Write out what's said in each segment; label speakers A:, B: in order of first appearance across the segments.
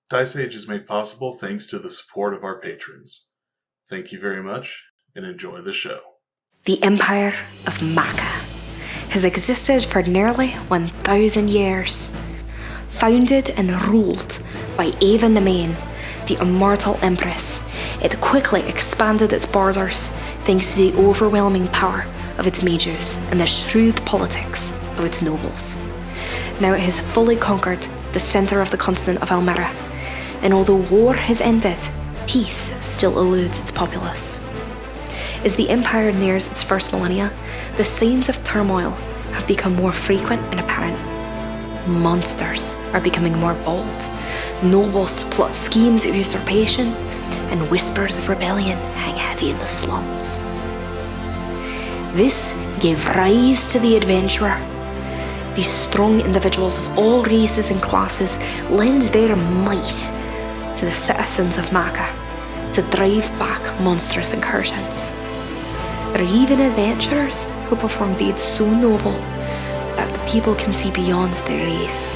A: Dice Age is made possible thanks to the support of our patrons. Thank you very much, and enjoy the show.
B: The Empire of Maca has existed for nearly 1,000 years. Founded and ruled by Aoibhen the Main, the immortal empress, it quickly expanded its borders thanks to the overwhelming power of its mages and the shrewd politics of its nobles. Now it has fully conquered the centre of the continent of Elmera, and although war has ended, peace still eludes its populace. As the Empire nears its first millennia, the signs of turmoil have become more frequent and apparent. Monsters are becoming more bold, nobles plot schemes of usurpation, and whispers of rebellion hang heavy in the slums. This gave rise to the adventurer. These strong individuals of all races and classes lend their might to the citizens of Maca to drive back monstrous incursions. There are even adventurers who perform deeds so noble that the people can see beyond their race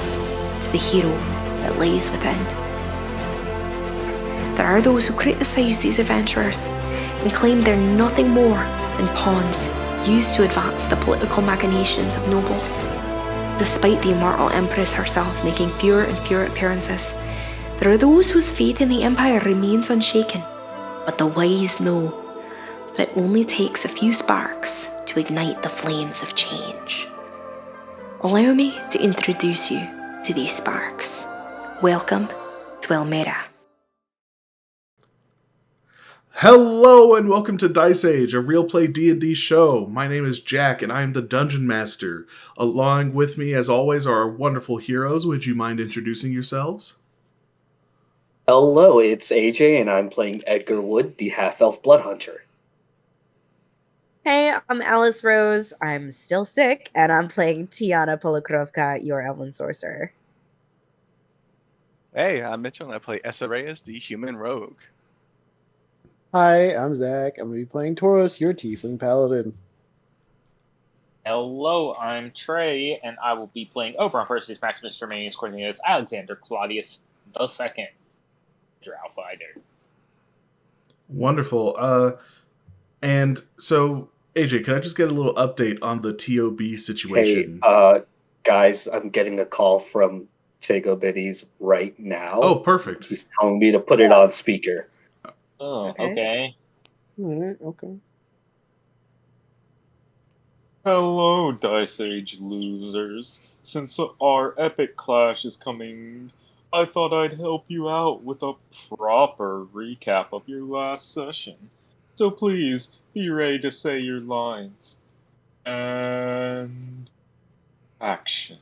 B: to the hero that lies within. There are those who criticise these adventurers and claim they're nothing more than pawns used to advance the political machinations of nobles. Despite the immortal Empress herself making fewer and fewer appearances, there are those whose faith in the Empire remains unshaken. But the wise know that it only takes a few sparks to ignite the flames of change. Allow me to introduce you to these sparks. Welcome to Elmera.
A: Hello and welcome to Dice Age, a real play D&D show. My name is Jack and I am the Dungeon Master. Along with me, as always, are our wonderful heroes. Would you mind introducing yourselves?
C: Hello, it's AJ, and I'm playing Edgar Wood, the half-elf blood hunter.
D: Hey, I'm Alice Rose. I'm still sick, and I'm playing Tiana Polokrovka, your elven sorcerer.
E: Hey, I'm Mitchell, and I play Essa, the human rogue.
F: Hi, I'm Zach. I'm going to be playing Toros, your tiefling paladin.
G: Hello, I'm Trey, and I will be playing Oberon Perseus Maximus Germanius Cornelius Alexander Claudius II, Drow Fighter.
A: Wonderful. And so, AJ, can I just get a little update on the TOB situation?
C: Hey, guys, I'm getting a call from Tego Biddies right now.
A: Oh, perfect.
C: He's telling me to put it on speaker.
G: Oh, okay.
F: Alright, okay.
H: Hello, Dice Age losers. Since our epic clash is coming, I thought I'd help you out with a proper recap of your last session. So please, be ready to say your lines. And... action.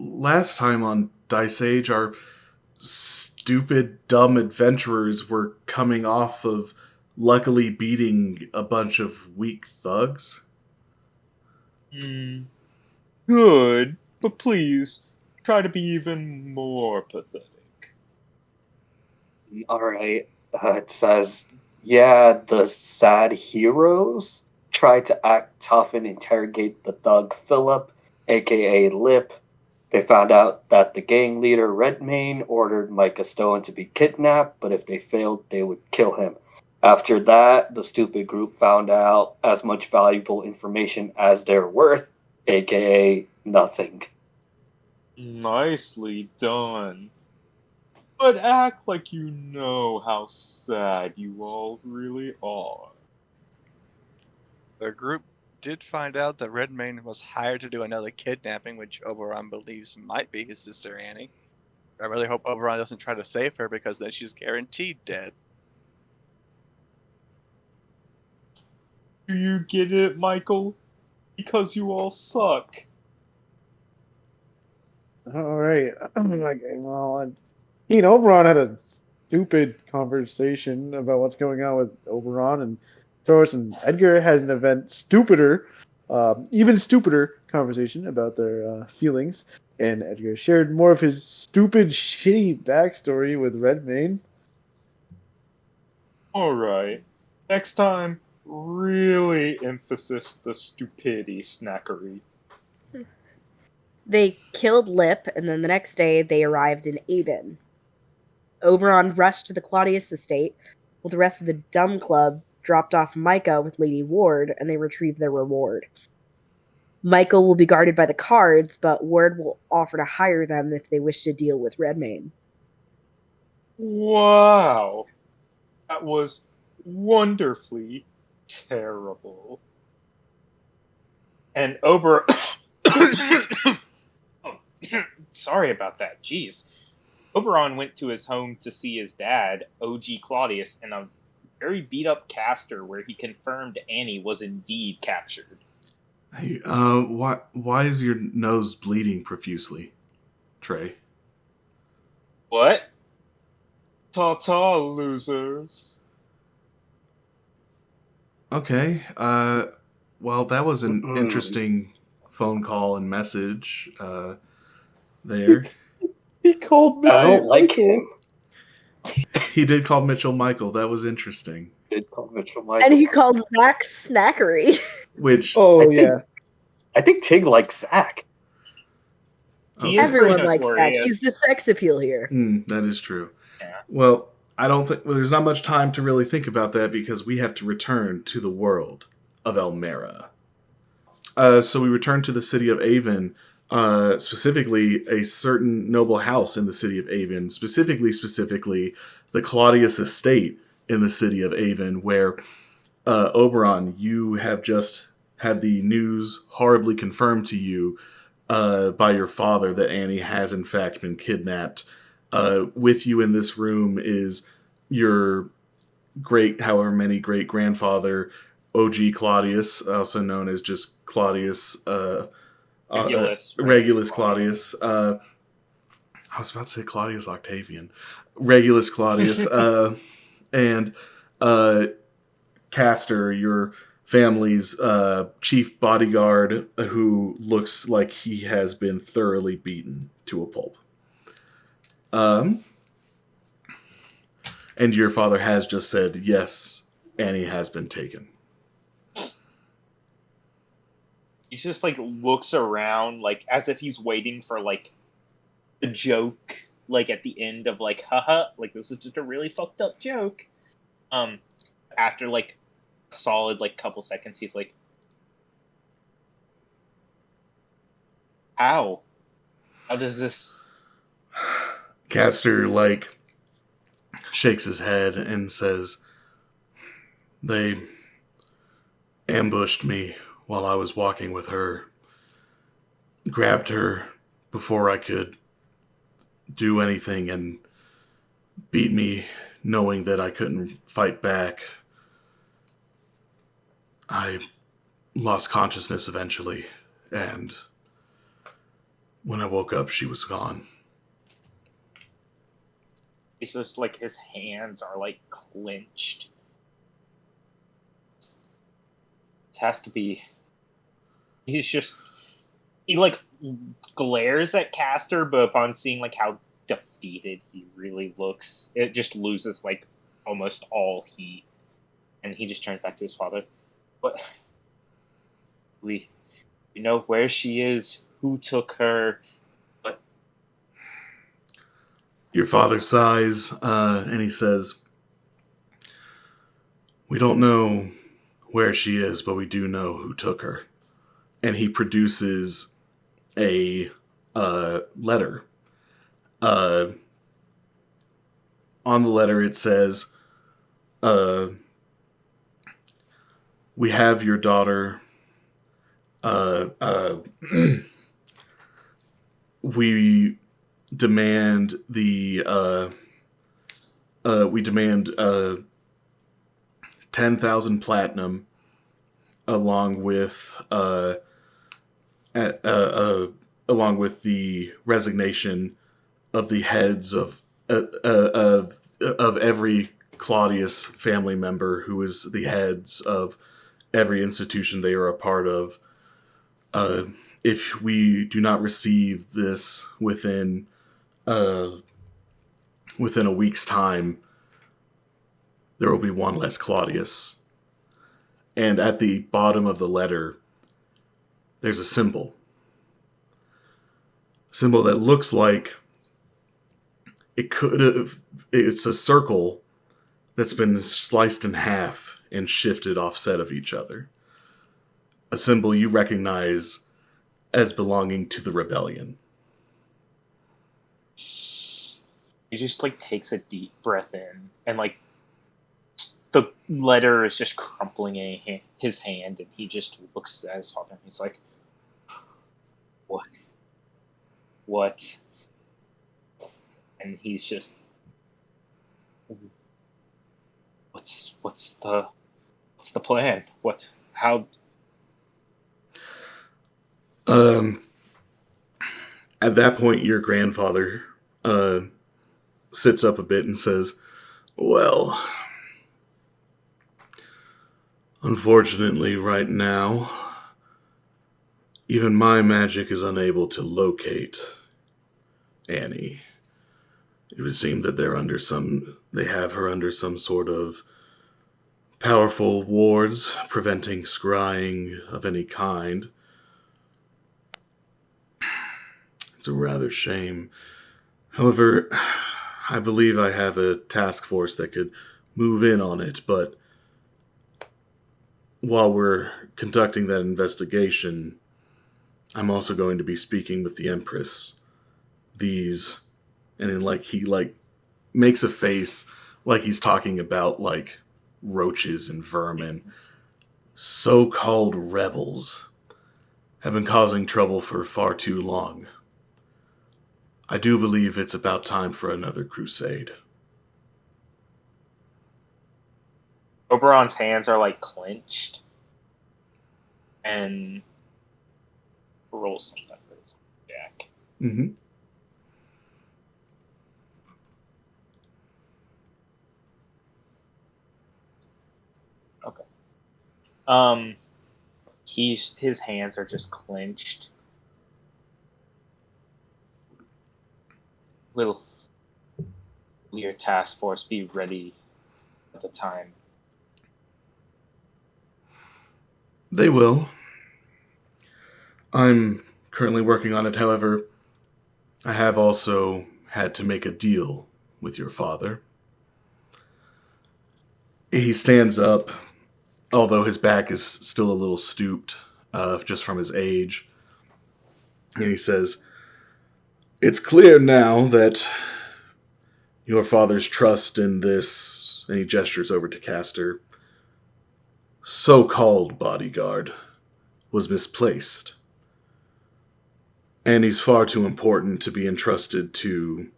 A: Last time on Dice Age, our stupid, dumb adventurers were coming off of luckily beating a bunch of weak thugs.
H: Good, but please, try to be even more pathetic.
C: Alright, it says, yeah, the sad heroes tried to act tough and interrogate the thug Philip, aka Lip. They found out that the gang leader Redmayne ordered Micah Stone to be kidnapped, but if they failed, they would kill him. After that, the stupid group found out as much valuable information as they're worth, aka nothing.
H: Nicely done. But act like you know how sad you all really are.
E: The group did find out that Redmayne was hired to do another kidnapping, which Oberon believes might be his sister Annie. I really hope Oberon doesn't try to save her, because then she's guaranteed dead.
H: Do you get it, Michael? Because you all suck.
F: Alright, okay, well, Oberon had a stupid conversation about what's going on with Oberon and Toros, and Edgar had an even stupider conversation about their feelings, and Edgar shared more of his stupid, shitty backstory with Redmayne.
H: Alright. Next time, really emphasize the stupidity snackery.
D: They killed Lip, and then the next day they arrived in Aoibhen. Oberon rushed to the Claudius estate, while the rest of the Dumb Club dropped off Micah with Lady Ward, and they retrieved their reward. Michael will be guarded by the cards, but Ward will offer to hire them if they wish to deal with Redmayne.
H: Wow. That was wonderfully terrible. And Oberon... Oh, sorry about that. Jeez. Oberon went to his home to see his dad, OG Claudius, and a very beat-up caster where he confirmed Annie was indeed captured.
A: Hey, why is your nose bleeding profusely, Trey?
H: What? Ta-ta, losers.
A: Okay, well, that was an interesting phone call and message, there.
F: He called
C: I
F: Mitchell.
C: don't like him.
A: He did call Mitchell Michael, that was interesting.
C: Did call Mitchell Michael.
D: And he called Zach Snackery.
A: Which,
F: Oh,
C: I
F: yeah.
C: I think Tig likes Zach.
H: He is
D: Everyone
H: pretty
D: likes Zach.
H: notorious.
D: He's the sex appeal here.
A: that is true.
H: Yeah.
A: Well, I don't think, there's not much time to really think about that because we have to return to the world of Elmera. So we return to the city of Aoibhen, specifically a certain noble house in the city of Aoibhen, specifically the Claudius estate in the city of Aoibhen, where Oberon, you have just had the news horribly confirmed to you by your father that Annie has in fact been kidnapped. With you in this room is your however many great-grandfather, OG Claudius, also known as just Claudius, Regulus Claudius. I was about to say Claudius Octavian. Regulus Claudius. And Castor, your family's chief bodyguard, who looks like he has been thoroughly beaten to a pulp. And your father has just said, yes, Annie has been taken.
H: He just like looks around like as if he's waiting for like the joke, like at the end of like haha, like this is just a really fucked up joke. After like a solid like couple seconds, he's like, how does this...
A: Castor like shakes his head and says, they ambushed me while I was walking with her, grabbed her before I could do anything, and beat me knowing that I couldn't fight back. I lost consciousness eventually, and when I woke up, she was gone.
H: It's just like his hands are like clenched. It has to be... He like glares at Castor, but upon seeing like how defeated he really looks, it just loses like almost all heat, and he just turns back to his father. But we know where she is, who took her. But
A: your father sighs, and he says, we don't know where she is, but we do know who took her. And he produces a letter. On the letter it says, we have your daughter. We demand 10,000 platinum, along with the resignation of the heads of every Claudius family member who is the heads of every institution they are a part of. If we do not receive this within a week's time, there will be one less Claudius. And at the bottom of the letter, there's a symbol. symbol that looks like it's a circle that's been sliced in half and shifted offset of each other. A symbol you recognize as belonging to the rebellion.
G: He just like takes a deep breath in, and like the letter is just crumpling in his hand, and he just looks at his father and he's like, what? And he's just, what's the plan? How?
A: At that point, your grandfather sits up a bit and says, well, unfortunately, right now, even my magic is unable to locate Annie. It would seem that they have her under some sort of powerful wards preventing scrying of any kind. It's a rather shame. However, I believe I have a task force that could move in on it, but while we're conducting that investigation, I'm also going to be speaking with the Empress. And then he makes a face like he's talking about like roaches and vermin. So-called rebels have been causing trouble for far too long. I do believe it's about time for another crusade.
G: Oberon's hands are like clenched, and roll something for Jack.
A: Mm-hmm.
G: Okay. His hands are just clenched. Will your task force be ready at the time?
A: They will. I'm currently working on it, however, I have also had to make a deal with your father. He stands up, although his back is still a little stooped, just from his age. And he says, it's clear now that your father's trust in this, and he gestures over to Castor, so-called bodyguard was misplaced. And he's far too important to be entrusted to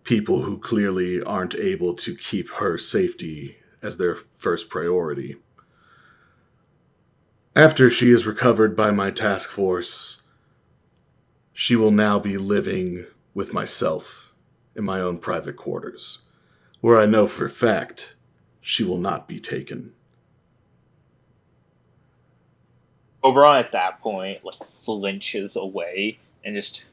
A: people who clearly aren't able to keep her safety as their first priority. After she is recovered by my task force, she will now be living with myself in my own private quarters, where I know for a fact she will not be taken.
G: Oberon at that point like flinches away, and just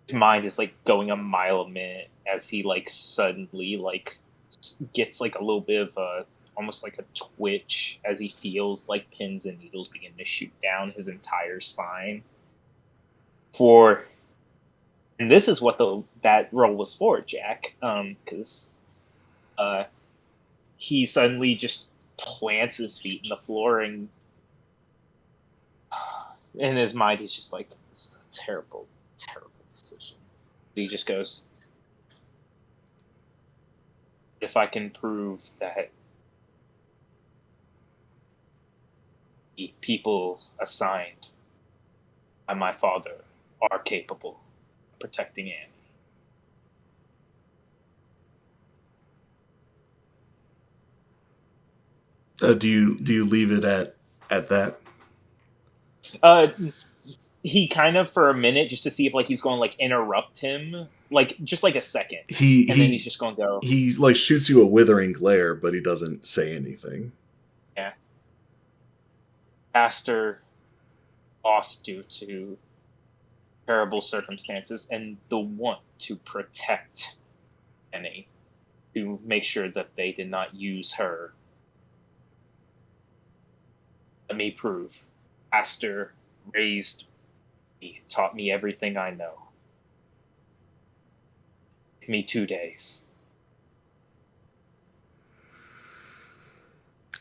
G: his mind is like going a mile a minute as he like suddenly like gets like a little bit of a almost like a twitch as he feels like pins and needles begin to shoot down his entire spine. And this is what that roll was for, Jack, because he suddenly just plants his feet in the floor, and in his mind he's just like, this is a terrible, terrible decision. But he just goes, if I can prove that the people assigned by my father are capable of protecting Annie.
A: Do you leave it at that?
G: He kind of for a minute just to see if like he's going to like interrupt him, like just like a second, then he's just going to go.
A: He like shoots you a withering glare, but he doesn't say anything.
G: Yeah. Aster lost due to terrible circumstances, and the want to protect Annie, to make sure that they did not use her. Let me prove. Aster raised He taught me everything I know. Give me 2 days.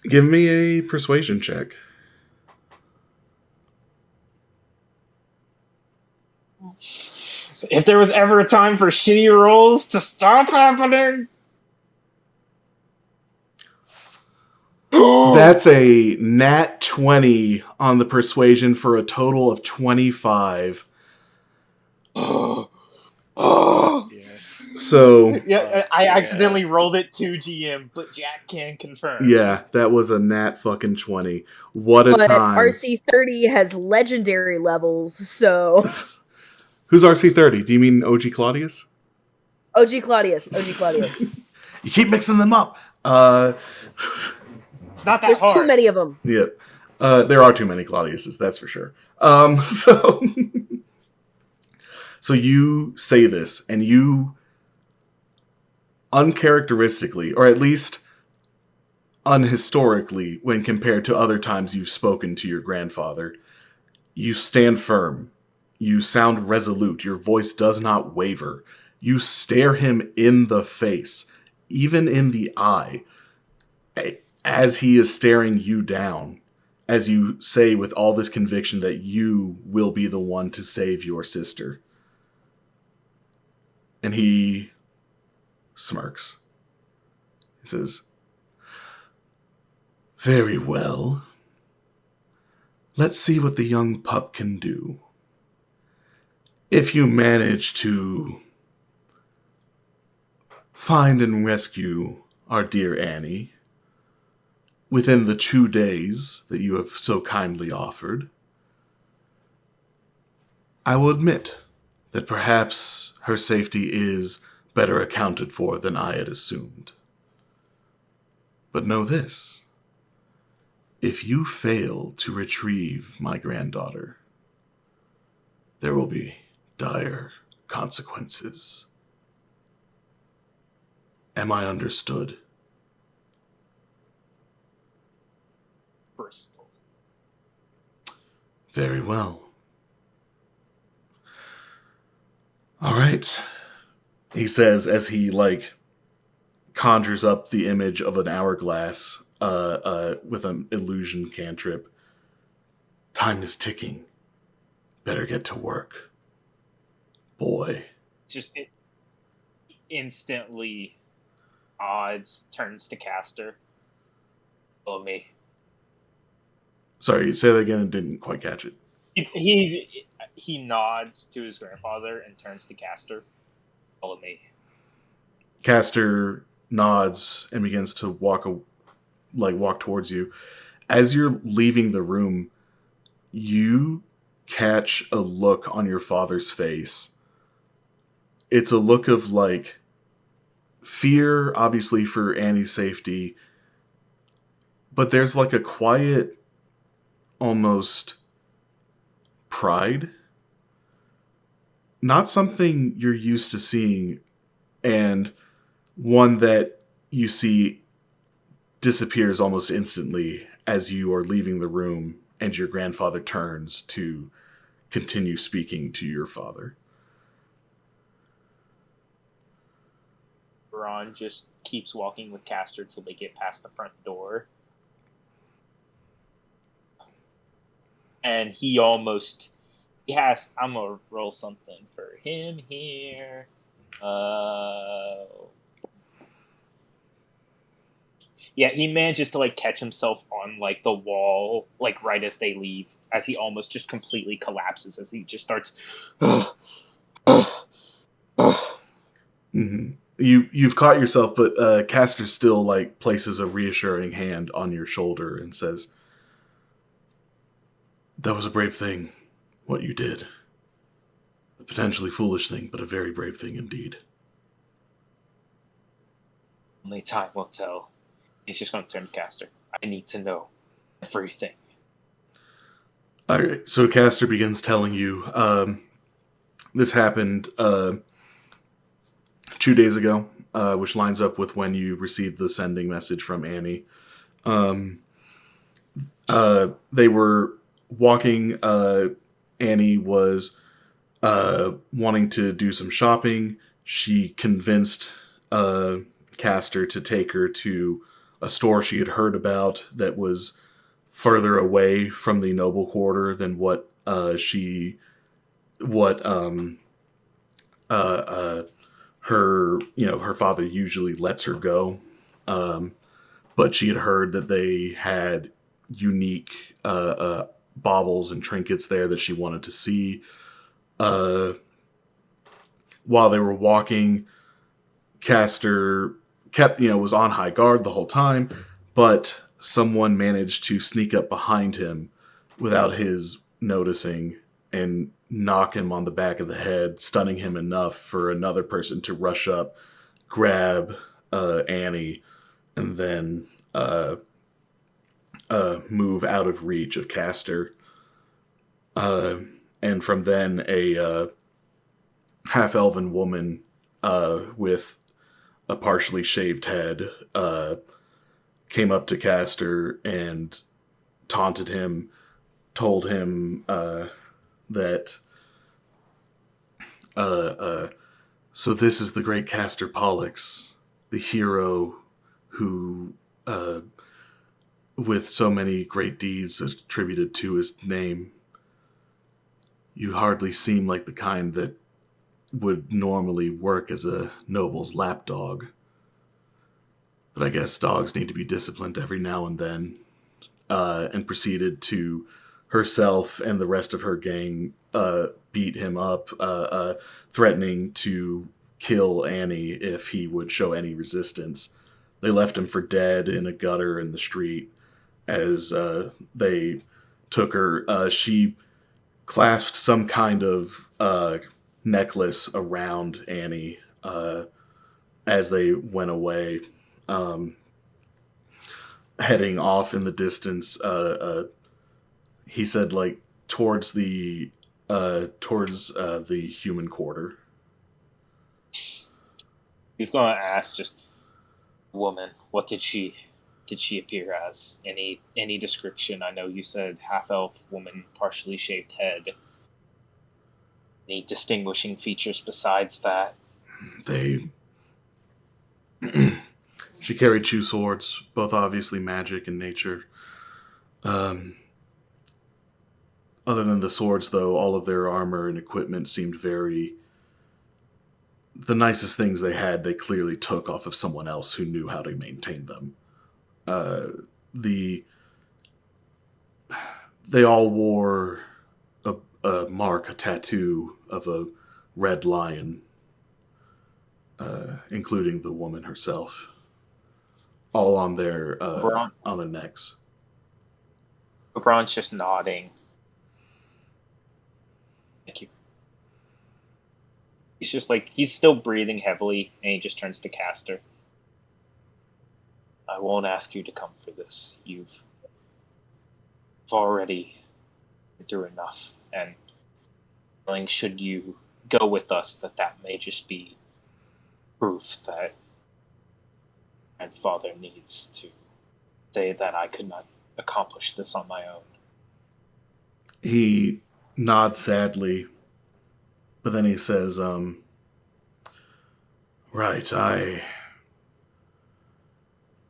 A: Give me a persuasion check.
G: If there was ever a time for shitty rolls to stop happening...
A: That's a nat 20 on the persuasion for a total of 25.
E: Yes.
A: So,
G: Yeah, I accidentally rolled it to GM, but Jack can confirm.
A: yeah, that was a nat fucking 20. What a
D: But
A: time.
D: RC30 has legendary levels, so
A: Who's RC30? Do you mean OG Claudius?
D: OG Claudius.
A: You keep mixing them up.
G: It's not that
D: There's
G: hard.
D: too many of them.
A: Yep. There are too many Claudiuses, that's for sure. So you say this, and you uncharacteristically, or at least unhistorically, when compared to other times you've spoken to your grandfather, you stand firm. You sound resolute. Your voice does not waver. You stare him in the face, even in the eye, as he is staring you down, as you say with all this conviction that you will be the one to save your sister. And he smirks. He says, "Very well. Let's see what the young pup can do. If you manage to find and rescue our dear Annie within the 2 days that you have so kindly offered, I will admit that perhaps her safety is better accounted for than I had assumed. But know this. If you fail to retrieve my granddaughter, there will be dire consequences. Am I understood?"
G: Bristol.
A: Very well. All right, he says as he conjures up the image of an hourglass with an illusion cantrip. "Time is ticking. Better get to work. Boy."
G: Just instantly, odds turns to Caster. Follow me.
A: Sorry, say that again. I didn't quite catch it.
G: He nods to his grandfather and turns to Caster. Follow me.
A: Caster nods and begins to walk towards you. As you're leaving the room, you catch a look on your father's face. It's a look of fear, obviously for Annie's safety, but there's a quiet, almost pride. Not something you're used to seeing, and one that you see disappears almost instantly as you are leaving the room and your grandfather turns to continue speaking to your father.
G: Ron just keeps walking with Caster till they get past the front door. And I'm gonna roll something for him here. Yeah, he manages to catch himself on the wall, right as they leave, as he almost just completely collapses as he just starts.
A: Mm-hmm. You've caught yourself, but Caster still places a reassuring hand on your shoulder and says, "That was a brave thing, what you did. A potentially foolish thing, but a very brave thing indeed."
G: Only time will tell. He's just going to turn to Caster. I need to know everything.
A: All right, so Caster begins telling you, this happened 2 days ago, which lines up with when you received the sending message from Annie. They were walking Annie was wanting to do some shopping. She convinced Castor to take her to a store she had heard about that was further away from the noble quarter than what her father usually lets her go. But she had heard that they had unique baubles and trinkets there that she wanted to see. While they were walking, Castor was on high guard the whole time, but someone managed to sneak up behind him without his noticing and knock him on the back of the head, stunning him enough for another person to rush up, grab Annie, and then move out of reach of Castor. And from then, a half-elven woman with a partially shaved head came up to Castor and taunted him, told him that so this is the great Castor Pollux, the hero who with so many great deeds attributed to his name. You hardly seem like the kind that would normally work as a noble's lapdog. But I guess dogs need to be disciplined every now and then. And proceeded to herself and the rest of her gang beat him up, threatening to kill Annie if he would show any resistance. They left him for dead in a gutter in the street as they took her. She clasped some kind of necklace around Annie as they went away, heading off in the distance. He said, like, towards the human quarter.
G: He's going to ask, just, woman, what did she appear as? Any description? I know you said half-elf woman, partially shaved head. Any distinguishing features besides that?
A: She carried two swords, both obviously magic in nature. Other than the swords, though, all of their armor and equipment seemed very... The nicest things they had, they clearly took off of someone else who knew how to maintain them. They all wore a mark, a tattoo of a red lion, including the woman herself, all on their necks.
G: Oberon's just nodding. Thank you. He's just like, he's still breathing heavily, and he just turns to Castor. I won't ask you to come for this. You've already been through enough, and should you go with us, that may just be proof that my father needs to say that I could not accomplish this on my own.
A: He nods sadly, but then he says, right, I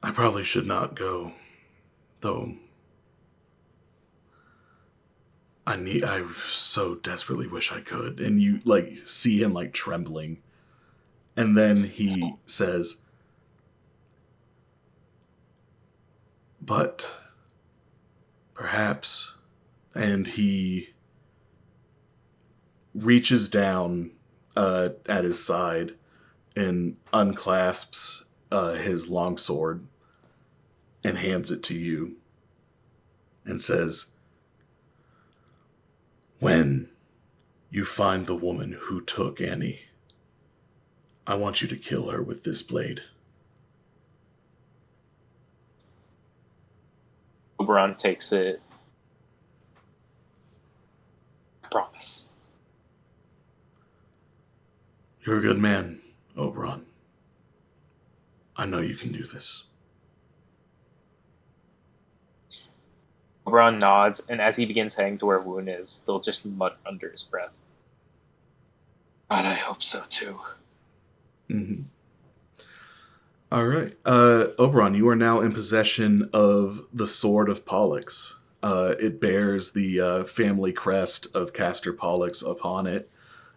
A: probably should not go, though I so desperately wish I could. And you, like, see him, like, trembling. And then he says, but perhaps, and he reaches down at his side and unclasps his longsword and hands it to you and says, when you find the woman who took Annie, I want you to kill her with this blade.
G: Oberon takes it. I promise.
A: You're a good man, Oberon. I know you can do this.
G: Oberon nods, and as he begins heading to where Woon is, he'll just mutter under his breath. God, I hope so too.
A: Mm-hmm. All right. Oberon, you are now in possession of the Sword of Pollux. It bears the family crest of Castor Pollux upon it,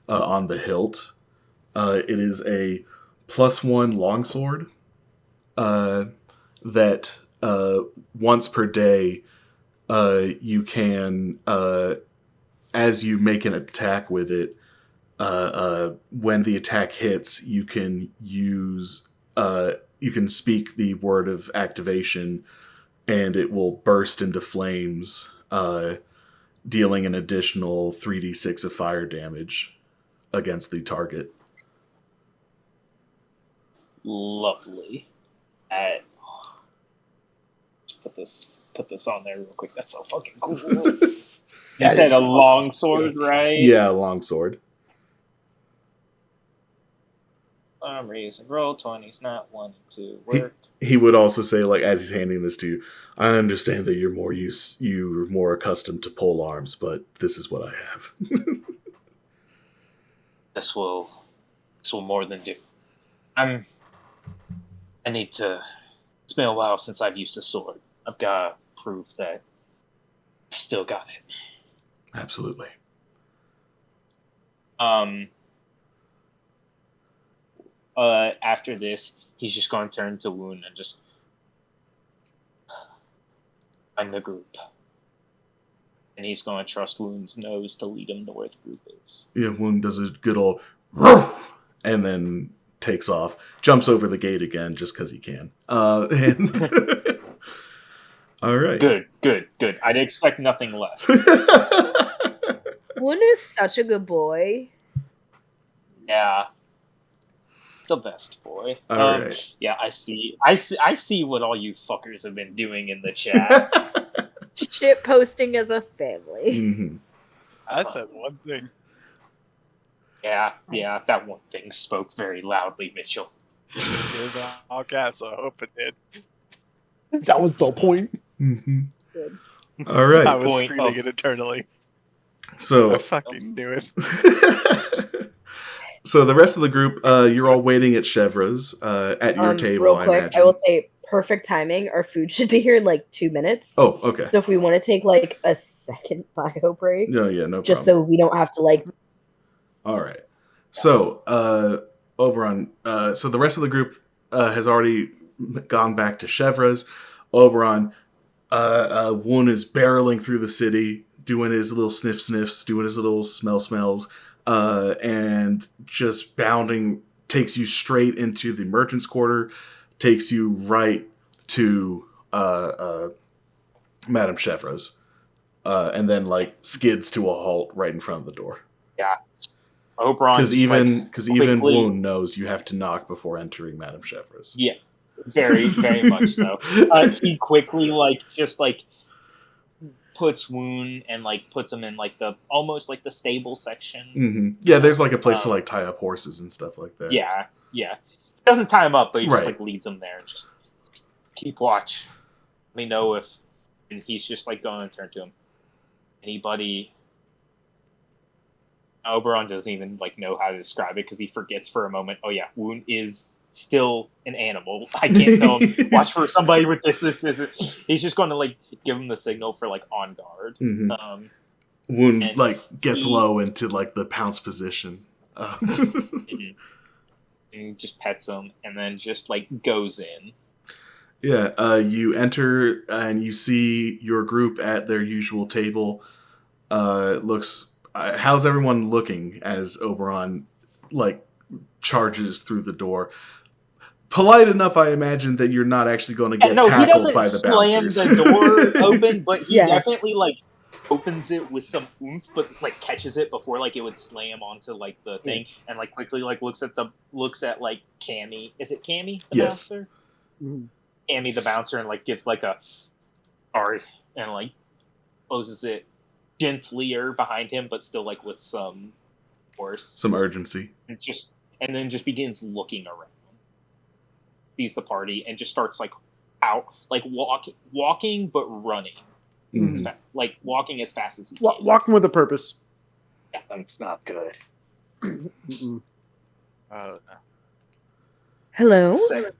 A: on the hilt. It is a +1 longsword that once per day you can, as you make an attack with it, when the attack hits, you can use you can speak the word of activation, and it will burst into flames, dealing an additional 3d6 of fire damage against the target.
G: Lovely. Just put this on there real quick. That's so fucking cool. You said a long sword, right?
A: Yeah, longsword.
G: I'm reusing roll 20s, not 1 and 2. Work.
A: He would also say, like, as he's handing this to you, I understand that you're more accustomed to pole arms, but this is what I have.
G: This will more than do. I need to. It's been a while since I've used a sword. I've got to prove that I've still got it.
A: Absolutely.
G: After this, he's just going to turn to Woon and just find the group. And he's going to trust Woon's nose to lead him to where the group is.
A: Yeah, Woon does a good old roof, and then takes off, jumps over the gate again just because he can. All right.
G: Good. I'd expect nothing less.
D: Woon is such a good boy.
G: Yeah. The best boy.
A: All right.
G: Yeah, I see what all you fuckers have been doing in the chat.
D: Shit posting as a family.
A: Mm-hmm.
E: I said one thing.
G: Yeah, that one thing spoke very loudly, Mitchell.
E: It was all caps, so I hope it did.
F: That was the point.
A: Mm-hmm.
D: Good.
A: All right.
E: I was
G: Point
E: screaming
G: of-
E: it eternally.
A: So
E: I fucking knew it.
A: So the rest of the group, you're all waiting at Chevra's at your table,
D: real
A: I
D: quick,
A: imagine.
D: I will say perfect timing. Our food should be here in like 2 minutes.
A: Oh, okay.
D: So if we want to take like a second bio break,
A: No, yeah, no
D: just
A: problem.
D: so we don't have to like.
A: All right. So, Oberon, so the rest of the group has already gone back to Chevra's. Oberon, Woon is barreling through the city, doing his little sniffs, doing his little smells, and just bounding, takes you straight into the merchant's quarter, takes you right to Madame Chevra's, and then like skids to a halt right in front of the door.
G: Yeah. Oberon,
A: Because even
G: quickly-
A: Woon knows you have to knock before entering Madame Chevra's.
G: Yeah, very, very much so. He quickly just puts Woon and puts him in the almost the stable section.
A: Mm-hmm. Yeah, there's like a place to tie up horses and stuff like that.
G: Yeah. Doesn't tie him up, but he just
A: Right.
G: leads him there and just keep watch. Let me know if, and he's just going to turn to him. Anybody? Oberon doesn't even know how to describe it because he forgets for a moment. Oh yeah, Woon is still an animal. I can't tell him. Watch for somebody with this. He's just going to give him the signal for on guard.
A: Mm-hmm. Woon gets low into the pounce position.
G: And he just pets him and then just goes in.
A: Yeah, you enter and you see your group at their usual table. Looks. How's everyone looking as Oberon charges through the door? Polite enough, I imagine, that you're not actually going to get tackled by the bouncers.
G: He doesn't slam the door open, but he
D: Yeah.
G: definitely opens it with some oomph, but catches it before it would slam onto the thing, and quickly looks at Cammy. Is it Cammy the
A: Yes.
G: bouncer? Cammy the bouncer, and gives a sorry, and closes it gentlier behind him, but still with some force,
A: Some urgency.
G: and then just begins looking around, sees the party, and just starts out walking but running
A: Mhm.
G: Like walking as fast as he can.
F: Walking with a purpose.
C: That's not good.
F: Mm-mm.
B: Hello?
G: Second,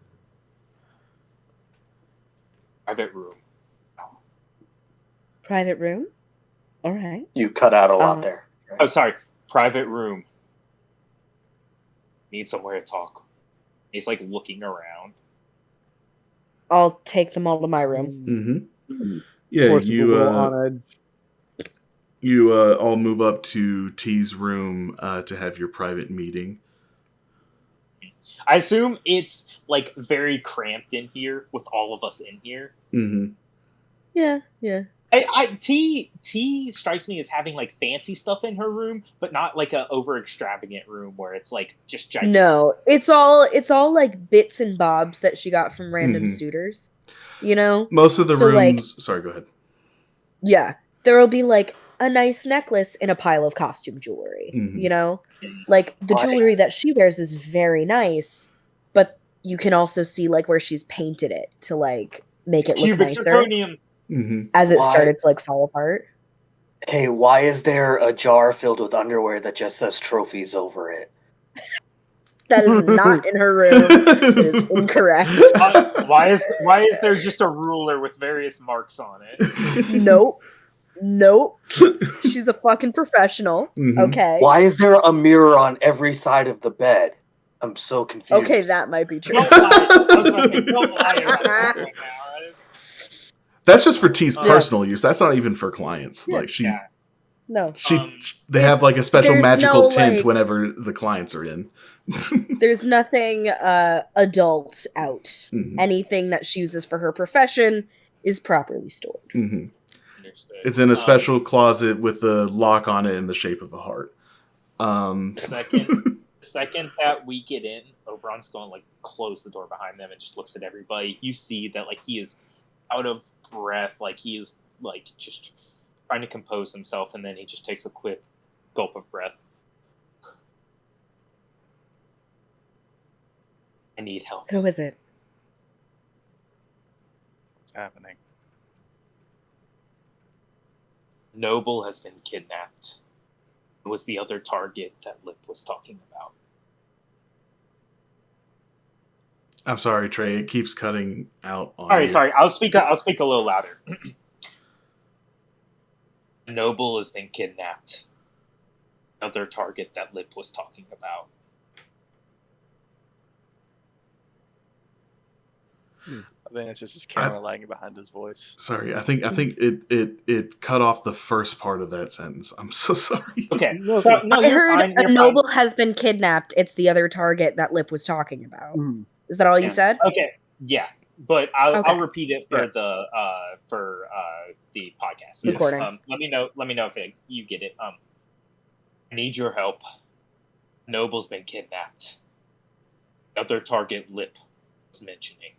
G: private room.
B: Private room? All right.
C: You cut out a lot there. Right?
G: Oh, sorry. Private room. Need somewhere to talk. He's like looking around.
D: I'll take them all to my room.
A: Mm-hmm. Yeah,
F: Force people a little on edge.
A: you all move up to T's room to have your private meeting.
G: I assume it's like very cramped in here with all of us in here.
A: Mm-hmm.
D: Yeah.
G: T strikes me as having like fancy stuff in her room, but not like a over extravagant room where it's like just gigantic.
D: No, it's all like bits and bobs that she got from random
A: Mhm.
D: suitors. You know?
A: Most of the
D: So, like-
A: rooms. Sorry, go ahead.
D: Yeah. There'll be like a nice necklace in a pile of costume jewelry.
A: Mhm.
D: You know? Like the
C: Why-
D: jewelry that she wears is very nice, but you can also see like where she's painted it to like make it look
G: Cubic
D: nicer
G: zirconium.
A: Mm-hmm.
D: as it
C: Why-
D: started to like fall apart.
C: Hey, why is there a jar filled with underwear that just says trophies over it?
D: That is not in her room. It is incorrect.
G: Why is there just a ruler with various marks on it?
D: Nope. She's a fucking professional.
A: Mhm.
D: Okay.
C: Why is there a mirror on every side of the bed? I'm so confused.
D: Okay, that might be true.
G: Don't lie. I was about to say, don't lie about that right now.
A: That's just for T's
G: Yeah.
A: personal use. That's not even for clients.
D: Yeah.
A: Like
G: Yeah.
D: No.
A: they have like a special
D: there's
A: magical
D: no,
A: tint
D: like-
A: whenever the clients are in.
D: There's nothing adult out.
A: Mhm.
D: Anything that she uses for her profession is properly stored.
A: Mhm.
G: Understood.
A: It's in a special closet with a lock on it in the shape of a heart.
G: Second that we get in, Oberon's going to like close the door behind them and just looks at everybody. You see that like he is out of breath, like he is like just trying to compose himself, and then he just takes a quick gulp of breath. I need help.
D: Who is it?
E: What's happening?
G: Noble has been kidnapped. It was the other target that Lip was talking about.
A: I'm sorry, Trey. It keeps cutting out on you.
G: Sorry. I'll speak a little louder. Noble has been kidnapped. Another target that Lip was talking about.
E: I think it's just his camera lagging behind his voice.
A: Sorry, I think it cut off the first part of that sentence. I'm so sorry.
G: Okay.
F: No,
G: So, no,
D: I
G: you're
D: heard
G: fine,
D: a
G: you're
D: noble has been kidnapped. It's the other target that Lip was talking about.
F: Mhm.
D: Is that all you
C: Yeah.
D: said?
G: fine. Okay. Yeah. But I'll
D: Okay.
G: repeat it for
E: Yeah.
G: the podcast.
A: Yes.
D: Recording.
G: Let me know if you get it. I need your help. Noble's been kidnapped. Another target Lip was mentioning.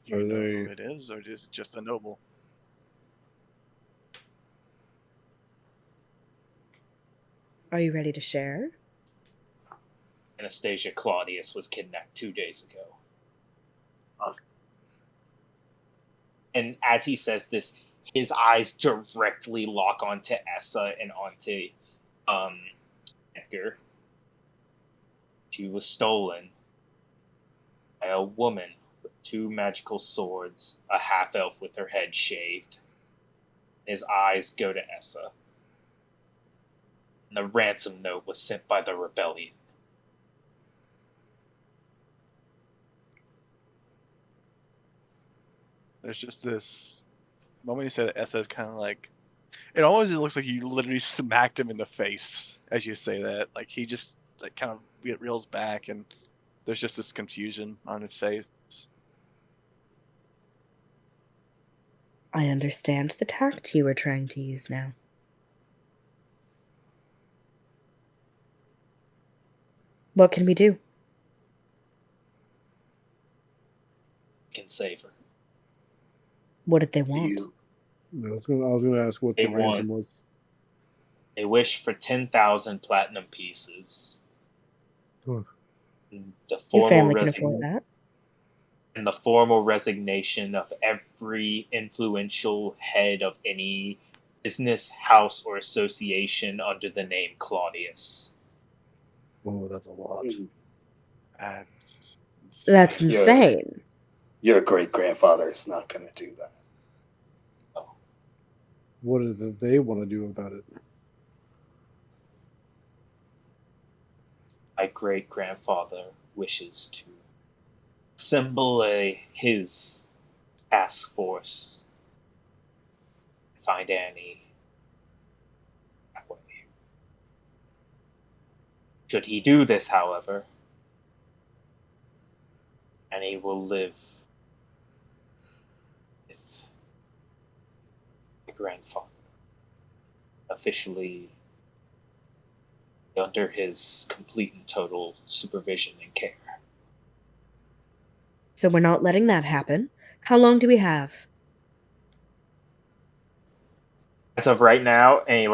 E: Do you
F: Are
E: know
F: they-
E: who it is, or is it just a noble?
D: Are you ready to share?
G: Anastasia Claudius was kidnapped 2 days ago. And as he says this, his eyes directly lock onto Essa and onto Edgar. She was stolen by a woman with 2 magical swords, a half-elf with her head shaved. His eyes go to Essa. And the ransom note was sent by the rebellion.
E: There's just this moment you said Essa is kind of like, it always looks like you literally smacked him in the face as you say that. Like he just like kind of reels back, and there's just this confusion on his face.
B: I understand the tact you were trying to use now. What can we do?
G: Can save her.
B: What did they
C: Do
B: want?
C: you,
F: I was gonna ask what the
G: They
F: ransom was.
G: They wish for 10,000 platinum pieces.
F: Oof.
G: The
B: Your
G: formal
B: family can
G: resignation.
B: afford that.
G: and the formal resignation of every influential head of any business, house, or association under the name Claudius.
F: Oh, that's a lot.
E: That's
D: That's
E: insane.
D: insane.
C: Your great grandfather is not going to do that.
F: What is it they want to do about it?
G: My great grandfather wishes to assemble his task force, find Annie that way. Should he do this, however, Annie will live with my grandfather, officially under his complete and total supervision and care.
D: So we're not letting that happen. How long do we have?
G: As of right now, and he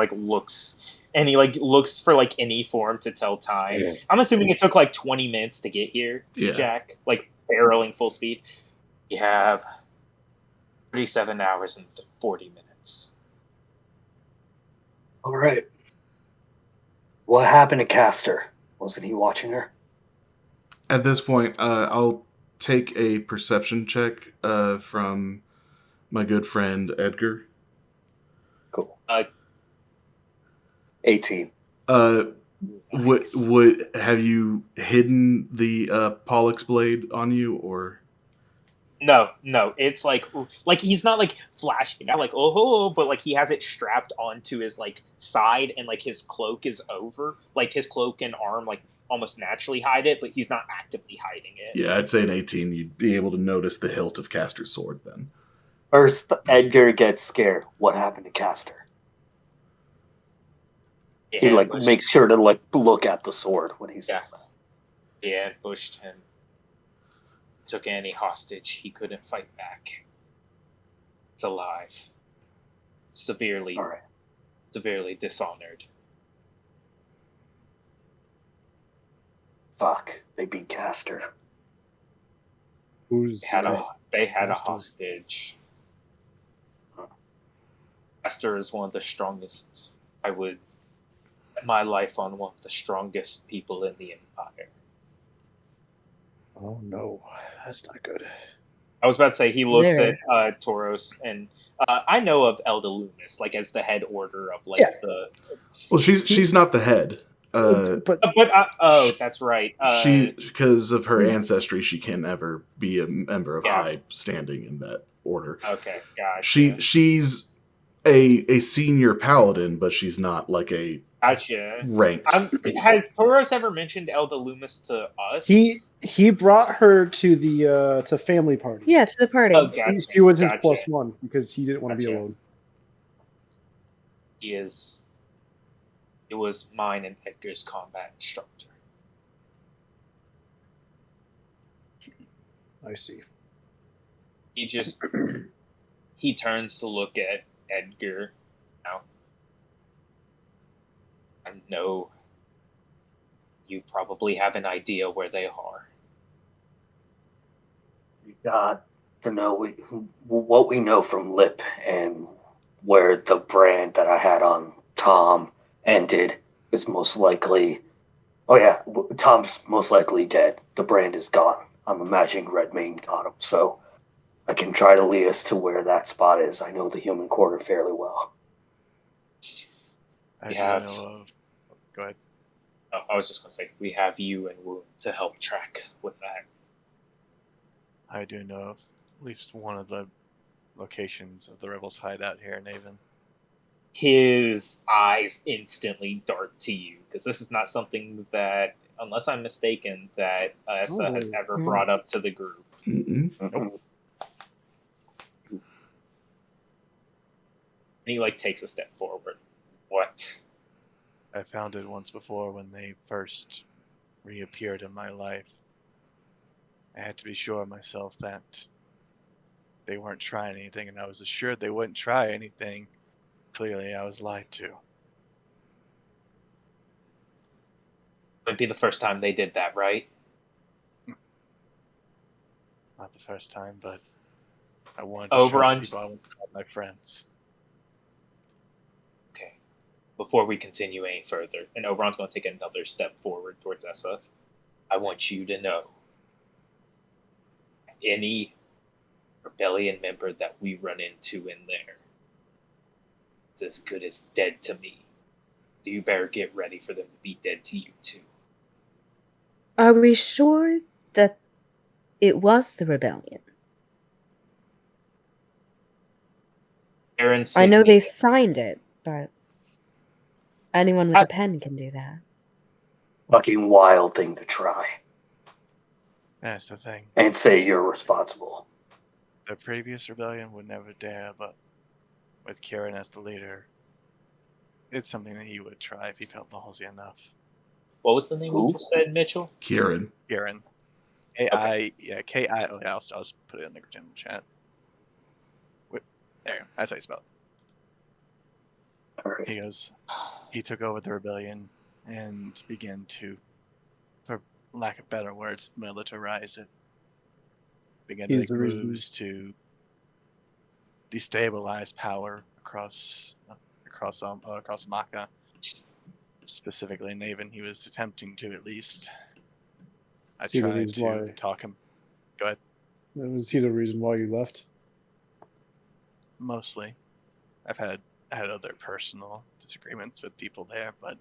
G: looks for like any form to tell time.
C: Yeah.
G: I'm assuming it took like 20 minutes to get here,
A: Yeah.
G: Jack, like barreling full speed. You have 37 hours and 40 minutes.
C: All right. What happened to Castor? Wasn't he watching her?
A: At this point, I'll take a perception check from my good friend Edgar.
C: Cool.
G: 18.
A: Would have you hidden the Pollux blade on you, or?
G: No, it's like he's not like flashing out like oh, but like he has it strapped onto his like side, and like his cloak is over, like his cloak and arm like almost naturally hide it, but he's not actively hiding it.
A: Yeah, I'd say an 18, you'd be able to notice the hilt of Castor's sword then.
C: First, Edgar gets scared. What happened to Castor? He makes sure to look at the sword when he says that.
G: He ambushed him. Took Annie hostage. He couldn't fight back. It's alive. Severely dishonored.
C: Fuck, they beat Castor.
F: Who's
G: They had a
F: Castor?
G: hostage. Castor is one of the strongest. I would bet my life on one of the strongest people in the Empire.
F: Oh no, that's not good.
G: I was about to say he looks
D: There.
G: at Toros, and I know of Elda Loomis, like as the head order of like
F: Yeah.
G: the.
A: Well, she's not the head.
F: But
G: That's right.
A: She, because of her ancestry, she can never be a member of high standing in that order.
G: Okay, gotcha.
A: She's a senior paladin, but she's not like a
G: Gotcha.
A: ranked.
G: Has Toros ever mentioned Elda Loomis to us?
F: he brought her to the to family party.
D: Yeah, to the party.
G: Oh, gotcha.
F: She was his
G: Gotcha.
F: +1 because he didn't want to be
G: Gotcha.
F: alone.
G: It was mine and Edgar's combat instructor.
F: I see.
G: He turns to look at Edgar now. I know you probably have an idea where they are.
C: We've got to know what we know from Lip and where the brand that I had on Tom ended is most likely. Oh yeah, Tom's most likely dead. The brand is gone. I'm imagining Redmayne got him, so I can try to lead us to where that spot is. I know the human quarter fairly well.
E: I do know of. Go ahead.
G: I was just going to say, we have you and Woon to help track with that.
E: I do know of at least one of the locations of the rebels' hideout here in Aoibhen.
G: His eyes instantly dart to you, because this is not something that, unless I'm mistaken, that Essa has ever brought up to the group.
A: Mm-mm.
G: And he takes a step forward. What?
E: I found it once before when they first reappeared in my life. I had to be sure of myself that they weren't trying anything, and I was assured they wouldn't try anything. Clearly, I was lied to.
G: Might be the first time they did that, right?
E: not the first time, but I wanted to show
G: Oberon.
E: people I want to call my friends.
G: Okay. Before we continue any further, and Oberon's going to take another step forward towards Essa, I want you to know any rebellion member that we run into in there is as good as dead to me. So you better get ready for them to be dead to you too.
D: Are we sure that it was the rebellion? I know they signed it, but anyone with a pen can do that.
C: Fucking wild thing to try.
E: That's the thing.
C: And say you're responsible.
E: The previous rebellion would never dare, but with Kieran as the leader, it's something that he would try if he felt ballsy enough.
G: What was the name you just said, Mitchell?
A: Kieran.
E: K-I, K-I, oh yeah, I'll just put it in the general chat. There, that's how you spell it.
C: Right.
E: He goes, he took over the rebellion and began to, for lack of better words, militarize it. Began to make moves to destabilize power across Maka. Specifically in Naven, he was attempting to at least. I tried to talk him. Go ahead.
F: Was he the reason why you left?
E: Mostly. I had other personal disagreements with people there, but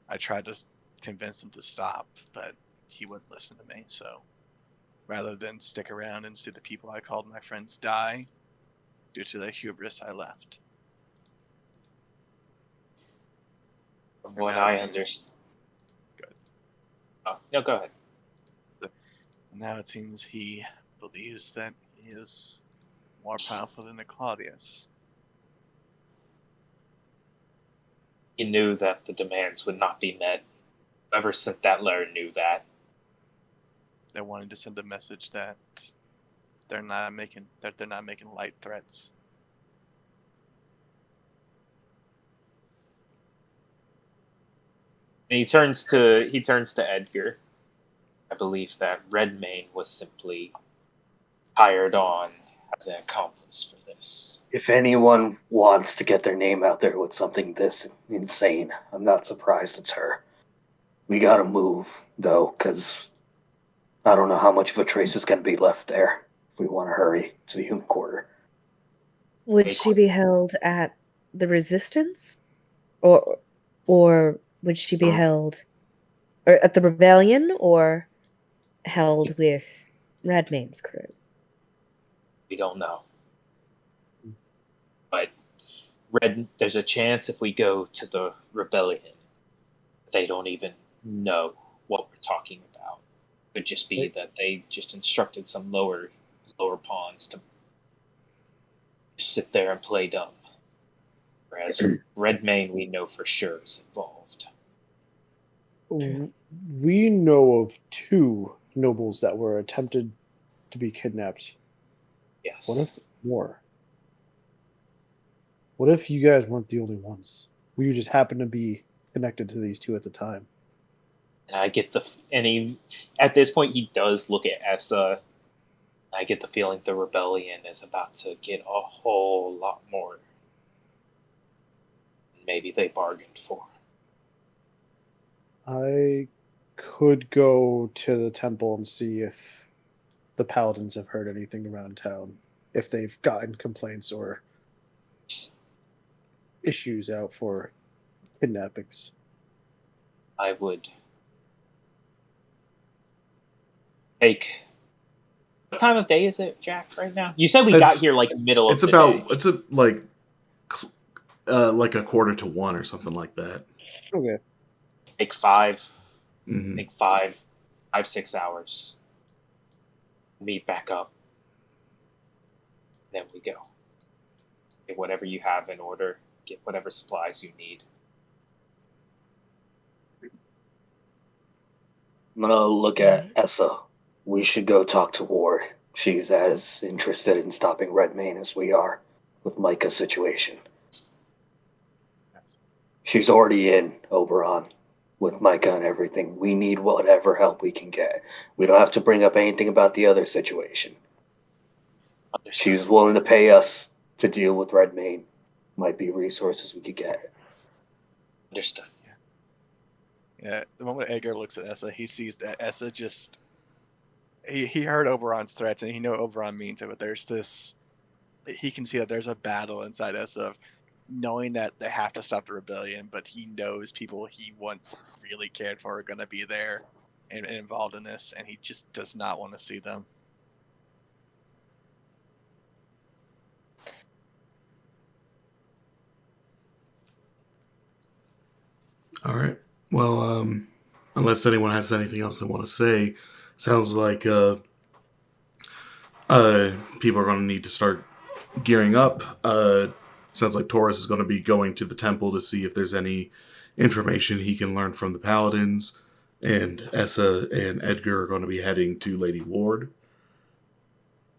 E: I tried to convince him to stop, but he wouldn't listen to me, so rather than stick around and see the people I called my friends die due to their hubris, I left.
G: From what I understand.
E: Good.
G: Oh, no, go ahead.
E: Now it seems he believes that he is more powerful than the Claudius.
G: He knew that the demands would not be met. Whoever sent that letter knew that.
E: They wanted to send a message that they're not making light threats.
G: And he turns to Edgar. I believe that Redmayne was simply hired on as an accomplice for this.
C: If anyone wants to get their name out there with something this insane, I'm not surprised it's her. We gotta move, though, because I don't know how much of a trace is going to be left there if we want to hurry to the human quarter.
D: Would she be held at the Resistance? Or would she be held at the Rebellion, or held with Redmayne's crew?
G: We don't know. But there's a chance if we go to the Rebellion, they don't even know what we're talking about. It could just be that they just instructed some lower pawns to sit there and play dumb. Whereas Redmayne, we know for sure is involved.
F: We know of 2 nobles that were attempted to be kidnapped.
G: Yes.
F: What if more? What if you guys weren't the only ones? We just happened to be connected to these 2 at the time.
G: And I get at this point, he does look at Essa. I get the feeling the rebellion is about to get a whole lot more. Maybe they bargained for.
F: I could go to the temple and see if the paladins have heard anything around town. If they've gotten complaints or issues out for kidnappings.
G: I would take. What time of day is it, Jack? Right now, you said we got here like middle of the day.
A: It's like a 1:45 or something like that.
F: Okay.
G: Take 5.
A: Mm-hmm.
G: Take 5-6 hours. Meet back up. Then we go. Get whatever you have in order. Get whatever supplies you need.
C: I'm gonna look at Essa. We should go talk to Ward. She's as interested in stopping Redmayne as we are with Micah's situation. She's already in Oberon. with Micah and everything. We need whatever help we can get. We don't have to bring up anything about the other situation. She's willing to pay us to deal with Redmayne. Might be resources we could get.
G: Understood.
E: Yeah, the moment Edgar looks at Essa, he sees that Essa just... He heard Oberon's threats, and he knew what Oberon means, but there's this... He can see that there's a battle inside Essa of knowing that they have to stop the rebellion, but he knows people he once really cared for are going to be there and involved in this, and he just does not want to see them.
A: All right. Well, unless anyone has anything else they want to say, sounds like people are going to need to start gearing up. Sounds like Toros is going to be going to the temple to see if there's any information he can learn from the paladins, and Essa and Edgar are going to be heading to Lady Ward.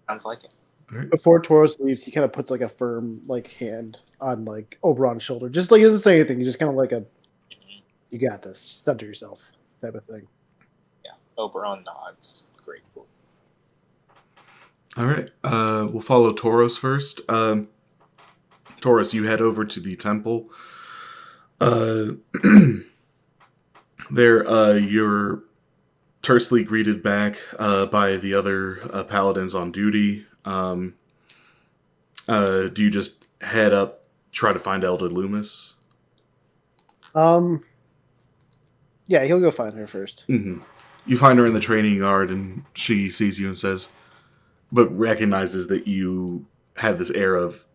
G: Sounds like it.
A: All right.
F: Before Toros leaves, he kind of puts like a firm like hand on like Oberon's shoulder. Just like he doesn't say anything. He's just kind of like a, "You got this. Center yourself," type of thing.
G: Yeah. Oberon nods gratefully.
A: All right. We'll follow Toros first. Toros, you head over to the temple. There, you're tersely greeted back by the other paladins on duty. Do you just head up, try to find Elder Loomis?
F: Yeah, he'll go find her first.
A: Mm-hmm. You find her in the training yard, and she sees you and says, but recognizes that you have this air of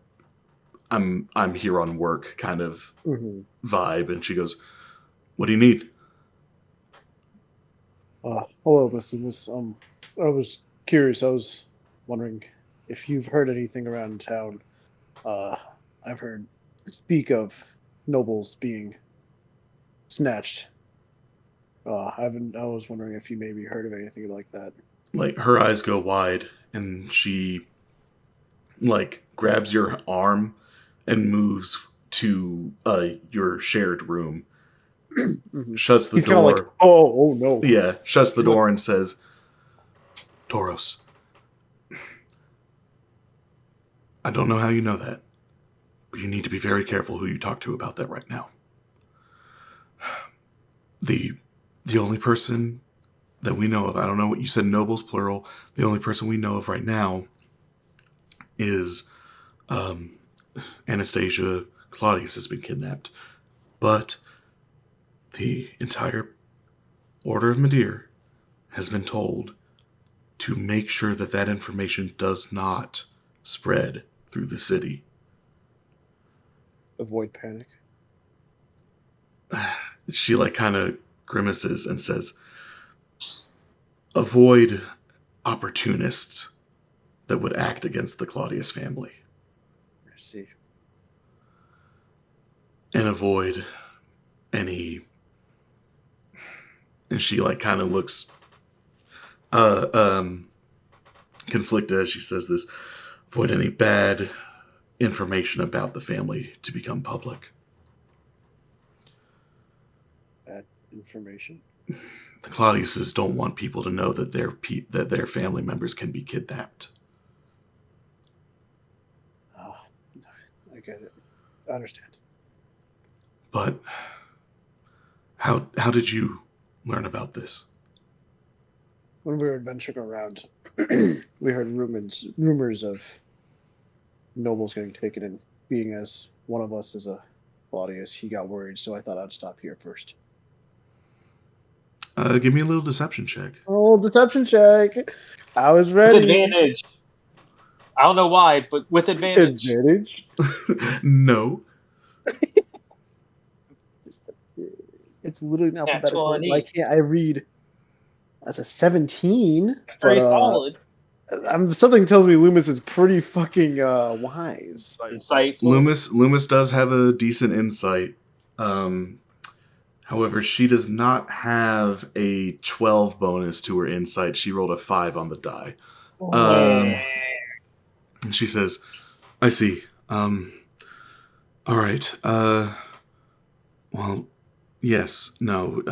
A: I'm here on work kind of vibe, and she goes, "What do you need?"
F: Hello, Miss Loomis. I was curious. I was wondering if you've heard anything around town. I've heard speak of nobles being snatched. I was wondering if you maybe heard of anything like that.
A: Like, her eyes go wide, and she like grabs your arm and moves to your shared room. Shuts the
F: He's
A: door.
F: like, oh no.
A: Yeah, shuts the door and says, "Toros, I don't know how you know that, but you need to be very careful who you talk to about that right now. The only person that we know of, I don't know what you said, nobles plural, the only person we know of right now is Anastasia Claudius has been kidnapped. But the entire Order of Medir has been told to make sure that that information does not spread through the city."
F: Avoid panic.
A: She like kind of grimaces and says, "Avoid opportunists that would act against the Claudius family.
F: I see.
A: And avoid any..." And she like kind of looks conflicted as she says this. "Avoid any bad information about the family to become public."
F: Bad information?
A: The Claudiuses don't want people to know that their family members can be kidnapped.
F: Oh, I get it. I understand.
A: But how did you learn about this?
F: When we were adventuring around, we heard rumors of nobles getting taken, and being as one of us is a Claudius, he got worried, so I thought I'd stop here first.
A: Give me a little deception check.
F: Oh, deception check! I was ready.
G: With advantage. I don't know why, but with advantage.
F: Advantage?
A: No.
F: It's literally not
G: Nat
F: alphabetical.
G: 20.
F: Why can't I read? That's a 17.
G: It's pretty solid.
F: Something tells me Loomis is pretty fucking wise.
G: Insightful.
A: Loomis does have a decent insight. However, she does not have a 12 bonus to her insight. She rolled a 5 on the die. And she says, "I see. All right. Well, Yes, no.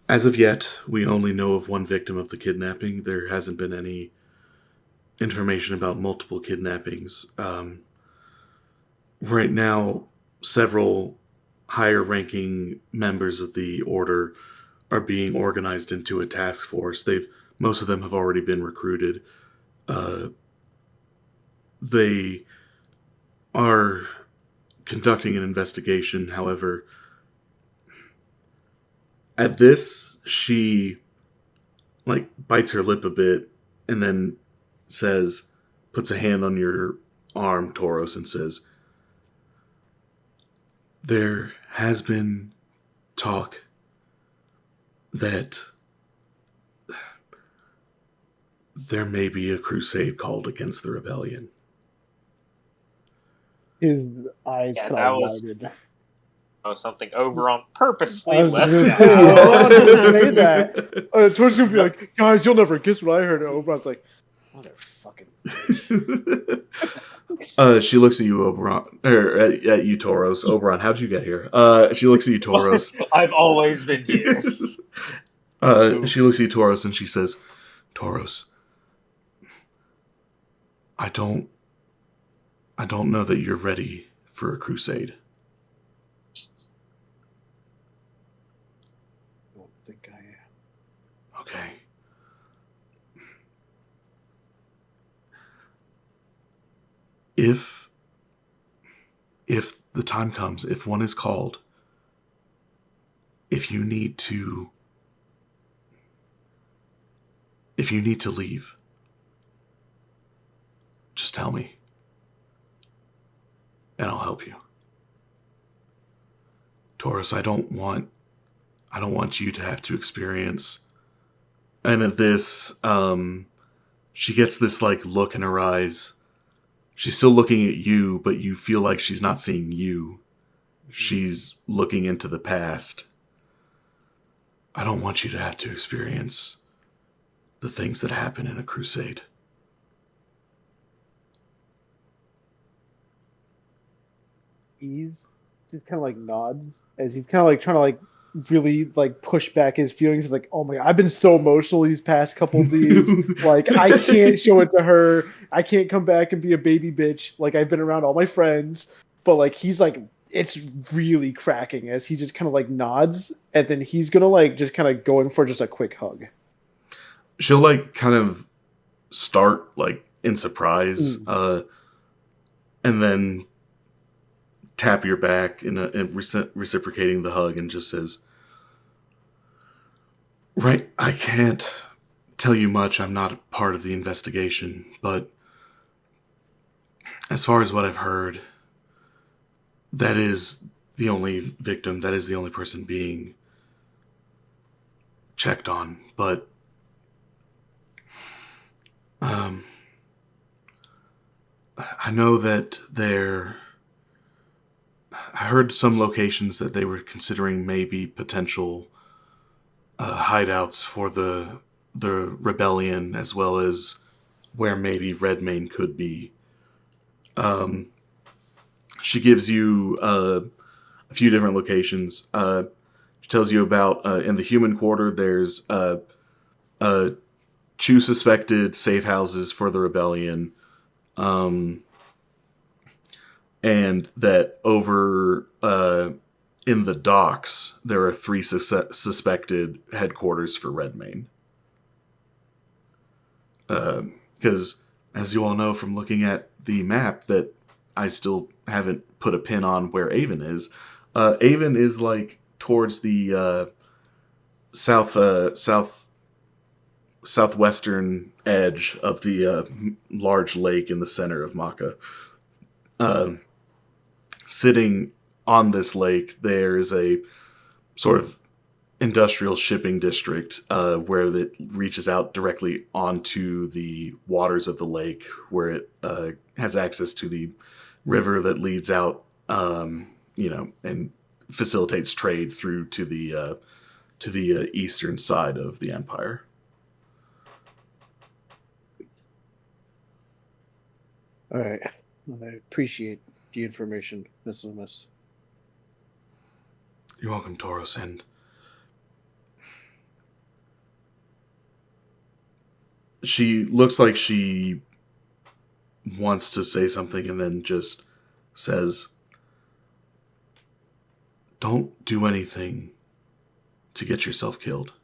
A: As of yet, we only know of one victim of the kidnapping. There hasn't been any information about multiple kidnappings. Right now, several higher ranking members of the order are being organized into a task force. Most of them have already been recruited. Uh, they are conducting an investigation. However, at this, she bites her lip a bit and then puts a hand on your arm, Toros, and says, "There has been talk that there may be a crusade called against the rebellion."
F: His eyes
G: Yeah,
F: kind
G: that
F: of
G: was
F: widened.
G: something Oberon purposefully
F: I was
G: left
F: gonna
G: out.
F: say, I wanted to say that. Tor's gonna be like, guys, you'll never guess what I heard. And Oberon's like, motherfucking bitch.
A: She looks at you, Oberon, or at you, Toros. Oberon, how'd you get here? She looks at you, Toros.
G: I've always been here.
A: She looks at you, Toros, and she says, "Toros, I don't know that you're ready for a crusade."
F: I don't think I am.
A: Okay. If the time comes, if one is called, if you need to leave, just tell me and I'll help you. Toros, I don't want you to have to experience. And at this, she gets this look in her eyes. She's still looking at you, but you feel like she's not seeing you. She's looking into the past. I don't want you to have to experience the things that happen in a crusade.
F: He's just kind of nods as he's kind of trying to really push back his feelings. Like, oh my God, I've been so emotional these past couple of days. I can't show it to her. I can't come back and be a baby bitch. I've been around all my friends, but he's it's really cracking as he just kind of nods, and then he's gonna just kind of go in for just a quick hug.
A: She'll kind of start in surprise, and then tap your back in reciprocating the hug, and just says, "Right, I can't tell you much. I'm not a part of the investigation, but as far as what I've heard, that is the only victim. That is the only person being checked on. But I know that I heard some locations that they were considering maybe potential hideouts for the rebellion, as well as where maybe Redmane could be." She gives you a few different locations. She tells you about in the human quarter, there's two suspected safe houses for the rebellion. And that over in the docks, there are three suspected headquarters for Redmane. Because, as you all know from looking at the map, that I still haven't put a pin on where Aoibhen is. Aoibhen is towards the southwestern edge of the large lake in the center of Maka. Sitting on this lake, there is a sort of industrial shipping district where it reaches out directly onto the waters of the lake, where it has access to the river that leads out, and facilitates trade through to the eastern side of the empire.
F: All right, I appreciate the information, Miss Loomis.
A: You're welcome, Toros. And she looks like she wants to say something and then just says, don't do anything to get yourself killed.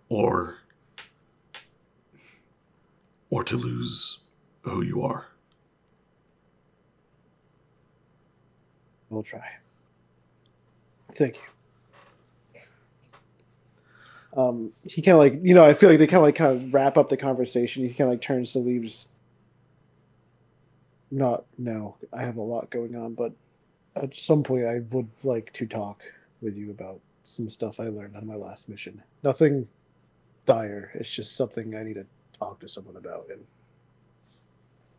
A: Or to lose who you are.
F: We'll try. Thank you. He kind of like, I feel like they kind of wrap up the conversation. He kind of like turns to leave. Just, no, I have a lot going on, but at some point I would like to talk with you about some stuff I learned on my last mission. Nothing dire. It's just something I need to talk to someone about. And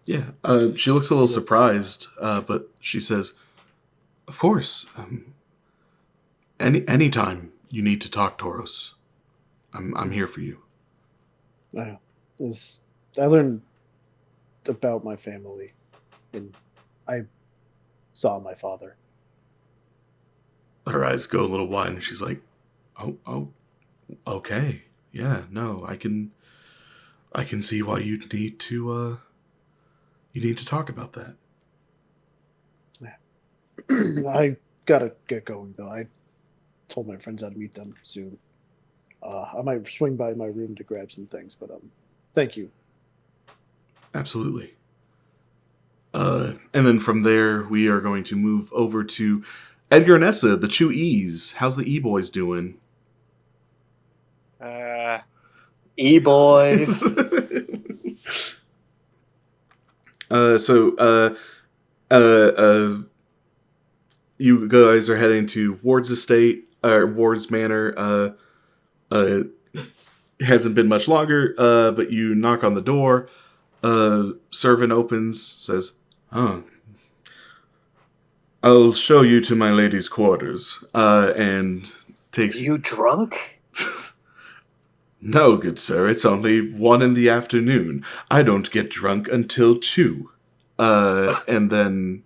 A: yeah, she looks a little surprised, but she says, of course. Anytime you need to talk, Toros, I'm here for you.
F: I know. I learned about my family, and I saw my father.
A: Her eyes go a little wide, and she's like, "Oh, okay, yeah, no, I can see why you need to talk about that."
F: I gotta get going though. I told my friends I'd meet them soon. I might swing by my room to grab some things, but thank you.
A: Absolutely. And then from there, we are going to move over to Edgar and Essa, the two E's. How's the E-boys doing?
C: E-boys.
A: You guys are heading to Ward's estate, Ward's manor. It hasn't been much longer, but you knock on the door. Servant opens, says, I'll show you to my lady's quarters, and takes...
C: Are you drunk?
A: No, good sir, it's only 1 in the afternoon. I don't get drunk until 2. And then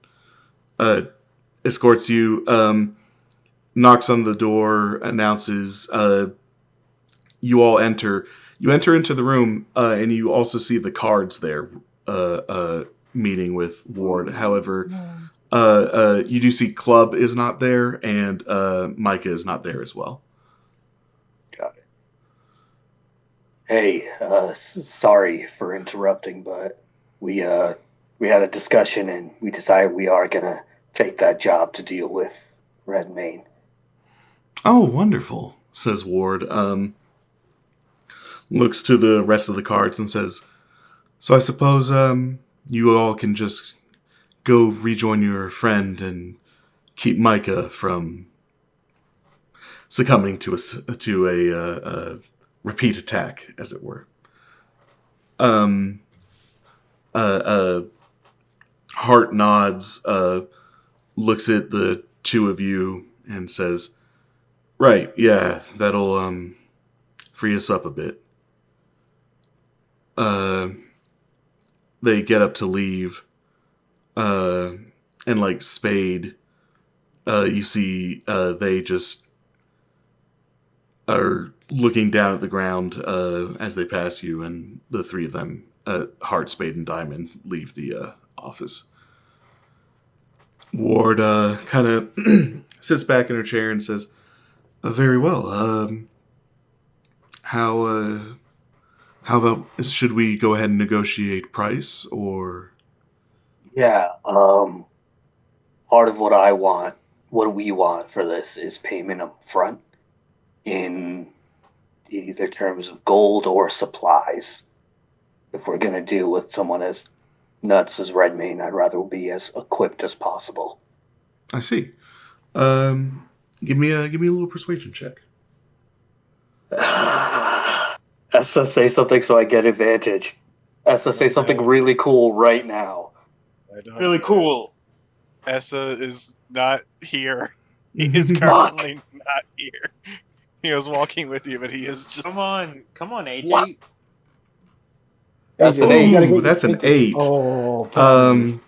A: escorts you, knocks on the door, announces, you all enter. You enter into the room, and you also see the cards there, meeting with Ward. However, you do see Club is not there, and Micah is not there as well.
C: Got it. Hey, sorry for interrupting, but we had a discussion, and we decided we are gonna take that job to deal with Redmayne.
A: Oh, wonderful, says Ward. Looks to the rest of the cards and says, so I suppose you all can just go rejoin your friend and keep Micah from succumbing to a repeat attack, as it were. Hart nods, looks at the two of you and says, right, yeah, that'll free us up a bit. They get up to leave, and like Spade, you see they just are looking down at the ground as they pass you, and the three of them, Hart, Spade, and Diamond, leave the office. Ward kind of sits back in her chair and says, very well, how about, should we go ahead and negotiate price, or?
C: Yeah, part of what we want for this is payment up front in either terms of gold or supplies. If we're going to deal with someone as nuts as Redmayne, I'd rather be as equipped as possible.
A: I see. Give me a little persuasion check.
C: Essa, say something so I get advantage. Essa, say something really cool right now.
G: Really cool.
E: Essa is not here. He is currently not here. He was walking with you, but he is just...
G: Come on, AJ.
C: What? That's an
A: Ooh,
C: 8.
A: that's an 8.
F: Oh,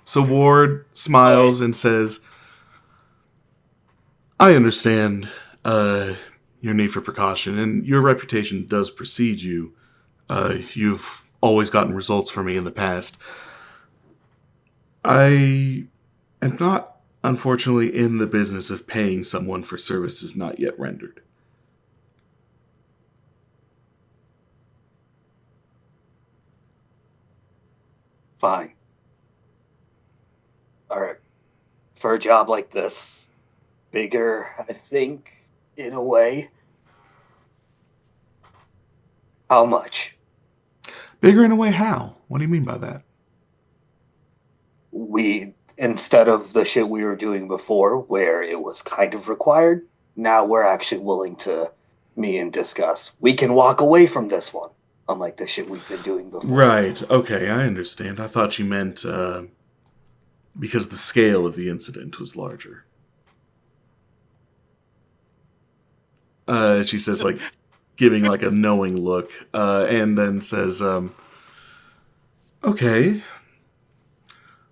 A: so Ward smiles and says, I understand your need for precaution, and your reputation does precede you. You've always gotten results for me in the past. I am not, unfortunately, in the business of paying someone for services not yet rendered.
C: Fine. Alright. For a job like this, bigger, I think, in a way. How much?
A: Bigger in a way, how? What do you mean by that?
C: Instead of the shit we were doing before, where it was kind of required, now we're actually willing to meet and discuss. We can walk away from this one, unlike the shit we've been doing before.
A: Right, okay, I understand. I thought you meant because the scale of the incident was larger. She says, like, giving like a knowing look, and then says, okay.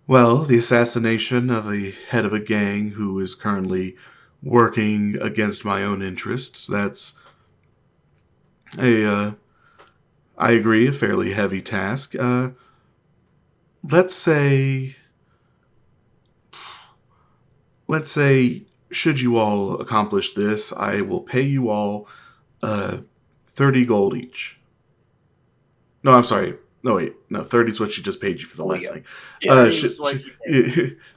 A: Well, the assassination of the head of a gang who is currently working against my own interests, that's I agree, a fairly heavy task. Let's say, should you all accomplish this, I will pay you all 30 gold each. No, I'm sorry. No, wait. No, 30 is what she just paid you for the last thing.
C: Yeah,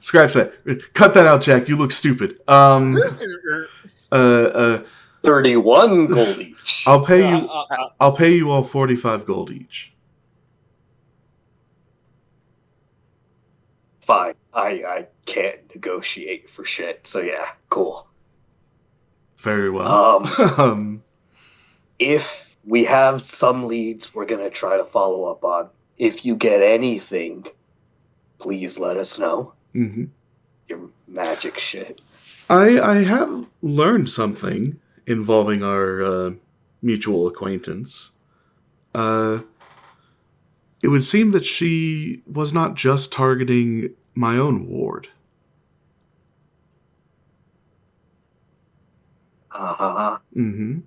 A: Scratch that. Cut that out, Jack. You look stupid.
C: 31 gold each.
A: I'll pay you all 45 gold each.
C: Fine. I can't negotiate for shit. So yeah, cool.
A: Very well.
C: If we have some leads we're going to try to follow up on. If you get anything, please let us know.
A: Mm-hmm.
C: Your magic shit.
A: I have learned something involving our mutual acquaintance. It would seem that she was not just targeting my own ward.
C: Uh-huh.
A: Mm-hmm.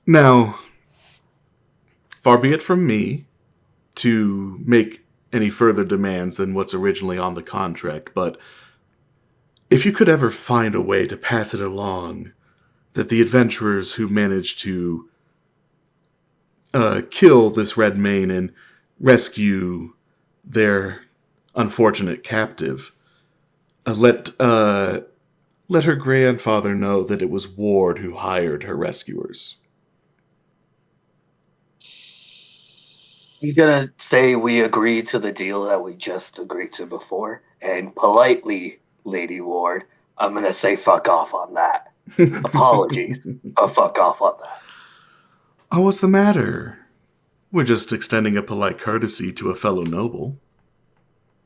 A: Now, far be it from me to make any further demands than what's originally on the contract, but if you could ever find a way to pass it along that the adventurers who managed to kill this red mane and rescue their unfortunate captive, let her grandfather know that it was Ward who hired her rescuers.
C: I'm gonna say we agreed to the deal that we just agreed to before, and politely, Lady Ward, I'm gonna say fuck off on that. Apologies, but fuck off on that.
A: Oh, what's the matter? We're just extending a polite courtesy to a fellow noble.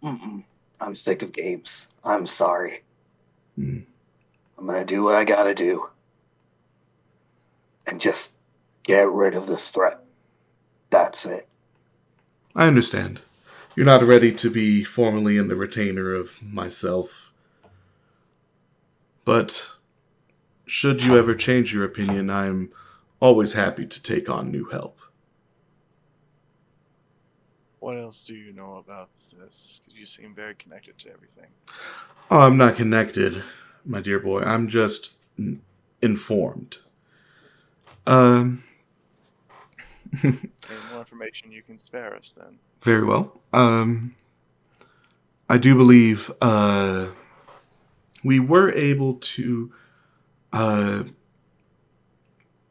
C: Mm-mm. I'm sick of games. I'm sorry.
A: Hmm.
C: I'm gonna do what I gotta do. And just get rid of this threat. That's it.
A: I understand. You're not ready to be formally in the retainer of myself. But should you ever change your opinion, I'm always happy to take on new help.
E: What else do you know about this? Because you seem very connected to everything.
A: Oh, I'm not connected, my dear boy. I'm just informed.
E: Any more information you can spare us, then?
A: Very well. I do believe we were able to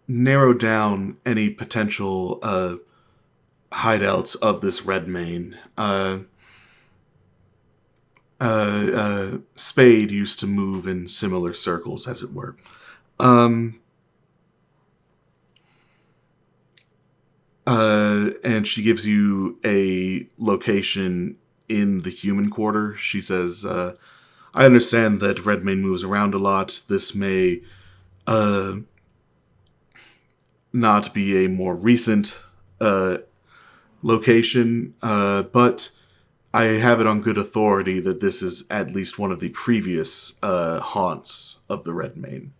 A: narrow down any potential hideouts of this red mane. Spade used to move in similar circles, as it were. And she gives you a location in the human quarter. She says, I understand that Redmane moves around a lot. This may not be a more recent location, but I have it on good authority that this is at least one of the previous haunts of the Redmane.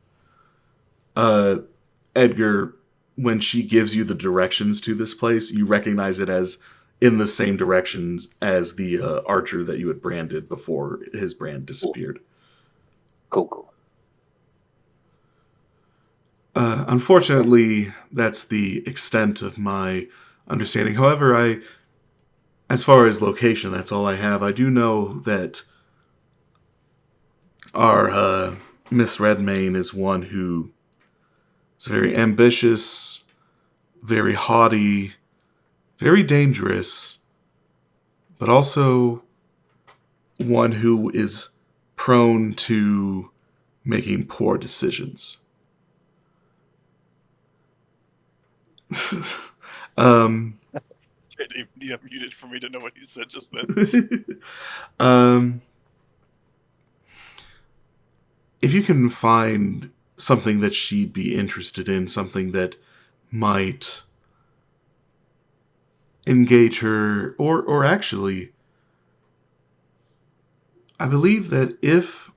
A: Edgar, when she gives you the directions to this place, you recognize it as in the same directions as the archer that you had branded before his brand disappeared.
C: Cool.
A: Unfortunately, that's the extent of my understanding. However, as far as location, that's all I have. I do know that our Miss Redmane is one who is very ambitious, very haughty, very dangerous, but also one who is prone to making poor decisions.
E: You have muted for me to know what he said just then.
A: If you can find something that she'd be interested in, something that might engage her, or actually, I believe that if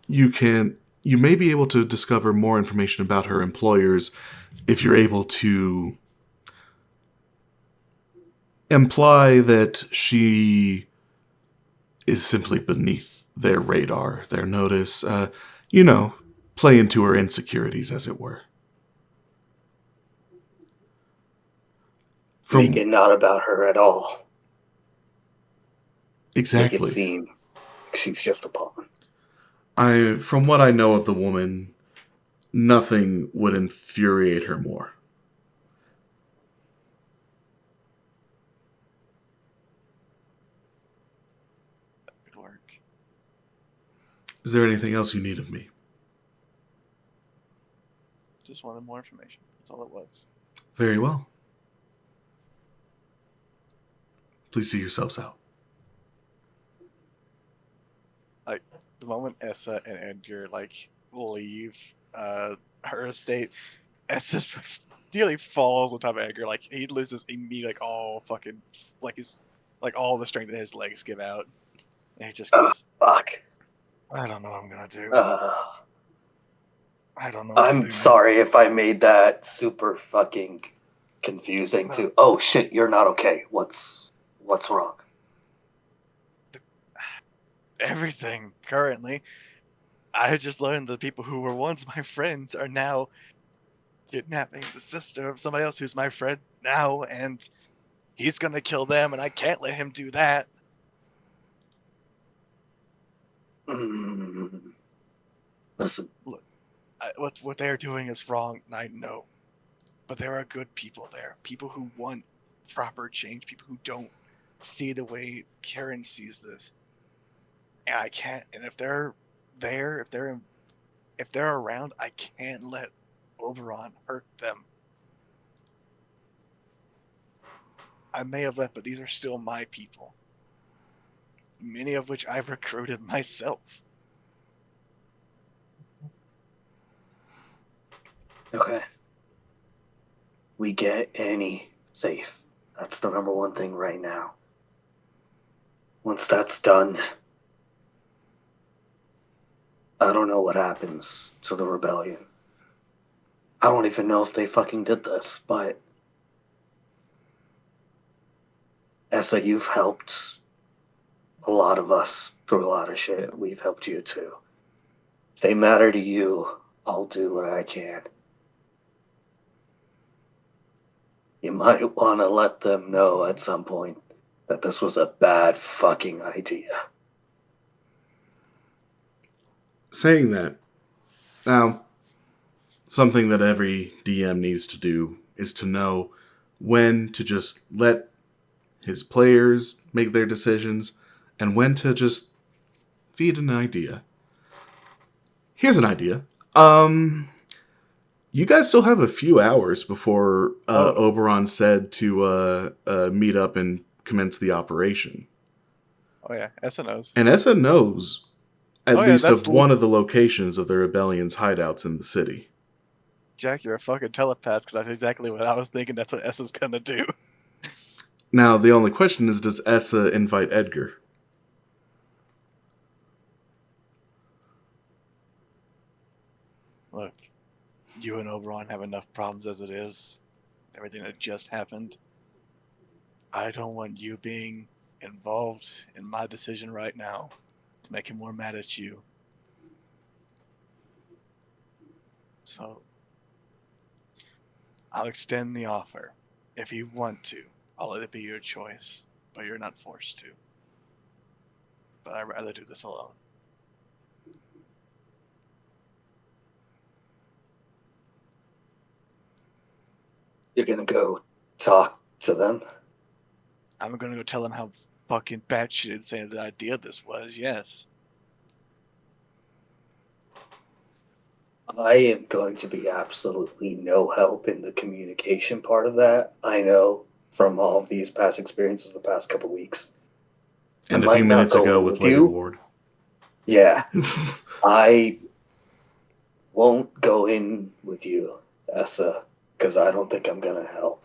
A: you may be able to discover more information about her employers if you're able to imply that she is simply beneath their radar, their notice, play into her insecurities, as it were.
C: Make it not about her at all.
A: Exactly.
C: Make it seem she's just a pawn.
A: From what I know of the woman, nothing would infuriate her more.
E: Good work.
A: Is there anything else you need of me?
E: Just wanted more information. That's all it was.
A: Very well. Please see yourselves out.
E: The moment Essa and Edgar leave her estate, Essa nearly falls on top of Edgar. He loses immediately, all the strength in his legs give out, and he just goes,
C: "Fuck!
E: I don't know what I'm gonna do. I don't know.
C: I'm sorry if I made that super fucking confusing too. Oh shit! You're not okay. What's wrong?"
E: Everything currently. I just learned that people who were once my friends are now kidnapping the sister of somebody else who's my friend now, and he's gonna kill them, and I can't let him do that.
C: Listen,
E: look, what they're doing is wrong, and I know, but there are good people there, people who want proper change, people who don't see the way Karen sees this. And I can't. And if they're there, if they're around, I can't let Oberon hurt them. I may have left, but these are still my people. Many of which I've recruited myself.
C: Okay. We get Annie safe. That's the number one thing right now. Once that's done, I don't know what happens to the rebellion. I don't even know if they fucking did this, but Essa, you've helped a lot of us through a lot of shit. We've helped you too. If they matter to you, I'll do what I can. You might want to let them know at some point that this was a bad fucking idea.
A: Saying that, now, something that every DM needs to do is to know when to just let his players make their decisions and when to just feed an idea. Here's an idea. You guys still have a few hours before Oberon said to meet up and commence the operation.
E: Oh yeah, Essa knows.
A: And Essa knows at least of one of the locations of the rebellion's hideouts in the city.
E: Jack, you're a fucking telepath, because that's exactly what I was thinking. That's what Essa's gonna do.
A: Now, the only question is, does Essa invite Edgar?
E: Look, you and Oberon have enough problems as it is. Everything that just happened. I don't want you being involved in my decision right now to make him more mad at you. So, I'll extend the offer. If you want to, I'll let it be your choice, but you're not forced to. But I'd rather do this alone.
C: You're gonna go talk to them?
E: I'm gonna go tell them how fucking batshit insane the idea this was, yes.
C: I am going to be absolutely no help in the communication part of that. I know from all of these past experiences the past couple weeks.
A: And
C: I
A: a few
C: might not
A: minutes
C: go
A: ago
C: in
A: with
C: with
A: Lady
C: you.
A: Ward.
C: Yeah. I won't go in with you, Essa, because I don't think I'm going to help.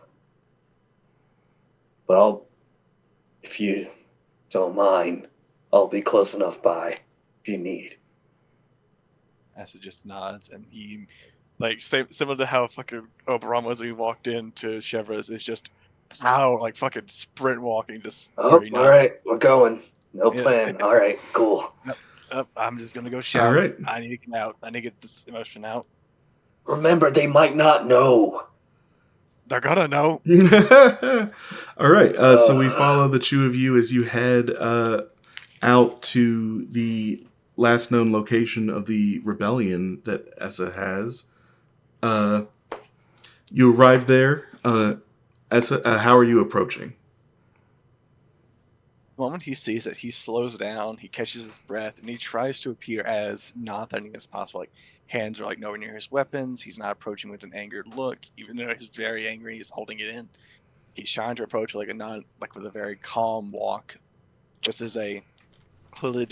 C: But if you don't mind, I'll be close enough by if you need.
E: Asa just nods, and he, like, similar to how fucking Oberon was when he walked into Chevrolet's, is just how, like, fucking sprint walking, just
C: Oh,
E: very
C: all right, we're going. No plan.
E: Yeah.
C: All right, cool.
E: I'm just gonna go shout.
A: All right.
E: I need to get out. I need to get this emotion out.
C: Remember, they might not know.
E: They're gonna know.
A: All right. So we follow the two of you as you head out to the last known location of the rebellion that Essa has. You arrive there. Essa, how are you approaching?
E: The moment he sees it, he slows down, he catches his breath, and he tries to appear as not threatening as possible. Like, hands are like nowhere near his weapons. He's not approaching with an angered look, even though he's very angry. He's holding it in. He's trying to approach with a very calm walk, just as a clearly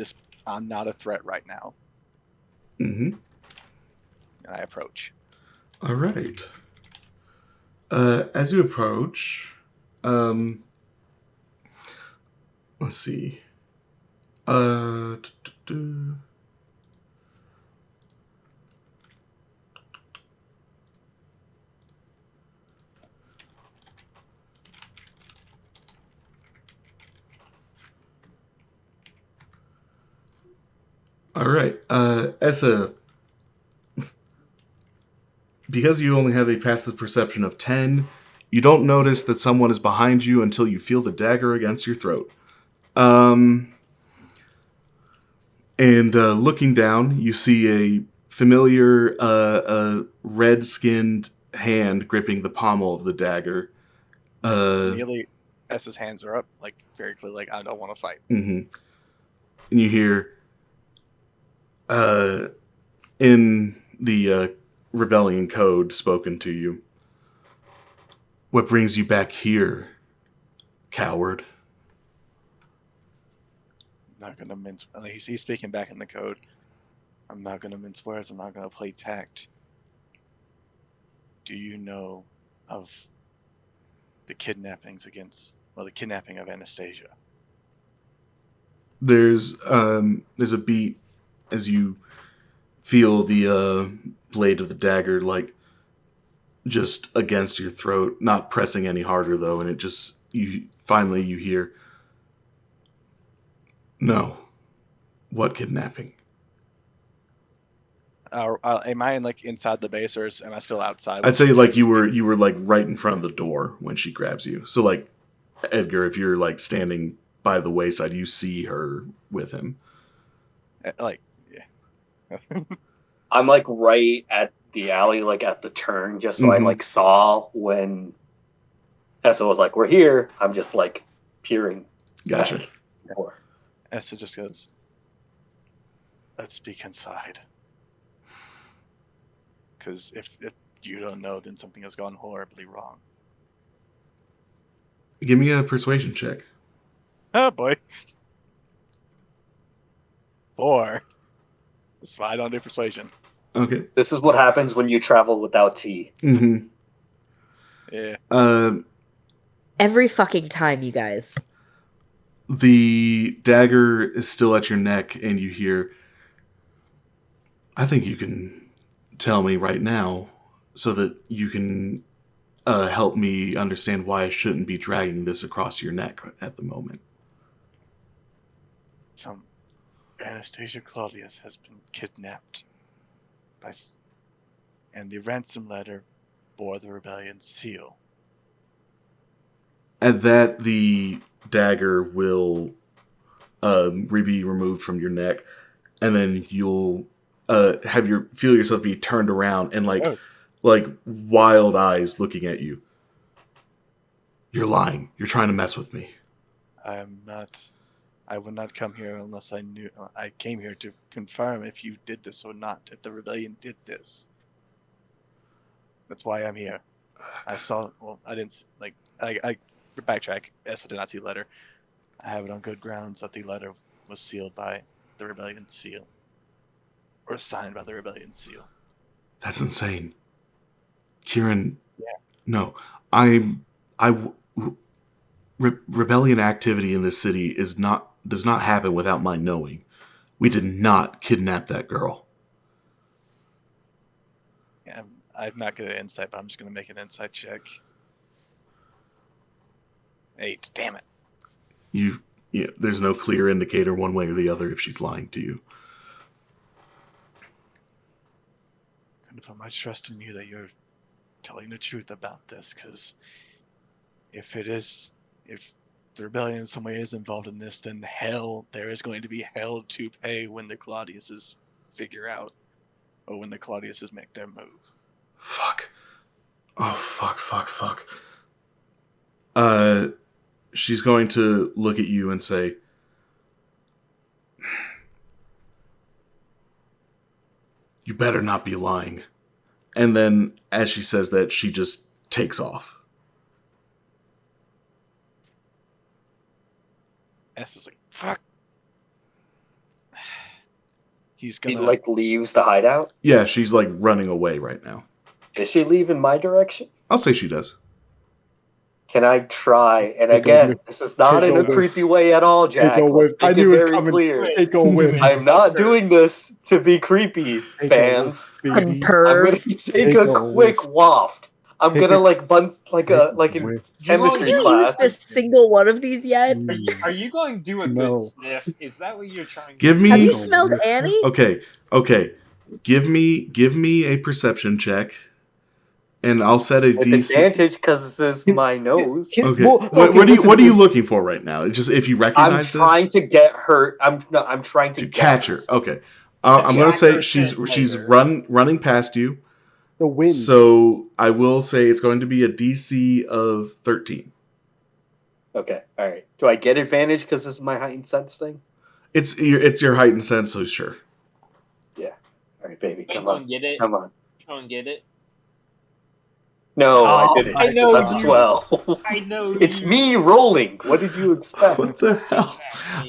E: I'm not a threat right now.
A: Mm-hmm.
E: And I approach.
A: All right. As you approach, let's see. All right. Essa, because you only have a passive perception of 10, you don't notice that someone is behind you until you feel the dagger against your throat. And looking down, you see a familiar red-skinned hand gripping the pommel of the dagger.
E: Immediately, S's hands are up, like, very clearly, like, I don't want to fight.
A: Mm-hmm. And you hear, in the rebellion code spoken to you, "What brings you back here, coward?"
E: Not gonna mince. He's speaking back in the code. I'm not gonna mince words. I'm not gonna play tact. Do you know of the kidnappings the kidnapping of Anastasia?
A: There's a beat as you feel the blade of the dagger, like, just against your throat, not pressing any harder though, and it just you hear, "No. What kidnapping?"
E: Am I like inside the base, or am I still outside?
A: I'd say like you were like right in front of the door when she grabs you. So like, Edgar, if you're like standing by the wayside, you see her with him.
E: Like, yeah.
C: I'm like right at the alley, like at the turn, just so I like saw when Essa was like, "We're here." I'm just like peering.
A: Gotcha.
C: Back and forth.
E: Essa just goes, "Let's speak inside." Because if you don't know, then something has gone horribly wrong.
A: Give me a persuasion check.
E: Oh boy. 4. That's why I don't do persuasion.
A: Okay.
C: This is what happens when you travel without tea.
A: Mm-hmm.
E: Yeah.
D: Every fucking time, you guys.
A: The dagger is still at your neck, and you hear, I think you can tell me right now so that you can help me understand why I shouldn't be dragging this across your neck at the moment.
E: Some Anastasia Claudius has been kidnapped and the ransom letter bore the rebellion seal.
A: At that, the dagger will be removed from your neck, and then you'll feel yourself be turned around and like wild eyes looking at you. You're lying. You're trying to mess with me.
E: I am not. I would not come here unless I knew. I came here to confirm if you did this or not. If the rebellion did this. That's why I'm here. I saw. Well, I didn't like. I backtrack. Essa did not see the letter. I have it on good grounds that the letter was sealed by the rebellion seal, or signed by the rebellion seal.
A: That's insane, Kieran.
E: Yeah.
A: No, rebellion activity in this city does not happen without my knowing. We did not kidnap that girl.
E: Yeah, I'm not good at insight, but I'm just going to make an insight check. 8. Damn it.
A: There's no clear indicator one way or the other if she's lying to you.
E: I'm going to put my trust in you that you're telling the truth about this, because if the rebellion in some way is involved in this, then there is going to be hell to pay when the Claudiuses figure out, or when the Claudiuses make their move.
A: Fuck. Oh, fuck. She's going to look at you and say, you better not be lying. And then, as she says that, she just takes off.
E: S is like, fuck. He's
C: He
E: gonna
C: leaves the hideout.
A: Yeah, she's running away right now.
C: Does she leave in my direction?
A: I'll say she does.
C: Can I try? And
F: Take
C: again,
F: a whiff.
C: this is not
F: Take
C: in
F: a
C: a
F: whiff.
C: creepy way at all, Jack.
F: Take a whiff.
C: Make
F: I knew
C: it
F: it was
C: very
F: coming.
C: clear.
F: Take a whiff.
C: I'm not doing this to be creepy,
F: Take a
C: fans.
F: whiff,
C: I'm
F: baby.
C: gonna take a quick waft. I'm
F: Take
C: gonna
F: a-
C: bunch like in
F: whiff.
C: chemistry
D: Have you
C: class.
D: used a single one of these yet?
G: Are you going to do a
F: No.
G: good sniff? Is that what you're trying to
A: Give
G: do?
A: me-
D: Have you
F: No,
D: smelled
F: whiff.
D: Annie?
A: Okay. Give me a perception check, and I'll set a
C: With
A: DC.
C: advantage because this is my nose.
A: Okay.
F: Well,
A: What
F: listen,
A: are you looking for right now? Just if you
C: I'm
A: recognize
C: trying
A: this
C: to get her. I'm trying to
A: to
C: get
A: catch her.
C: this.
A: Okay. I'm going to say
G: Jack
A: she's
G: translator.
A: running past you.
F: The wind.
A: So I will say it's going to be a DC of 13.
C: Okay, all right. Do I get advantage because this is my heightened sense thing?
A: It's your heightened sense, so sure.
C: All right, baby,
G: You
C: come
G: don't
C: on,
G: get it.
C: come on.
G: You don't get it.
C: No, I
E: Oh,
C: didn't.
G: I know
C: That's a
G: you.
C: 12.
G: I know
C: It's
G: you.
C: me rolling. What did you expect?
A: What the hell?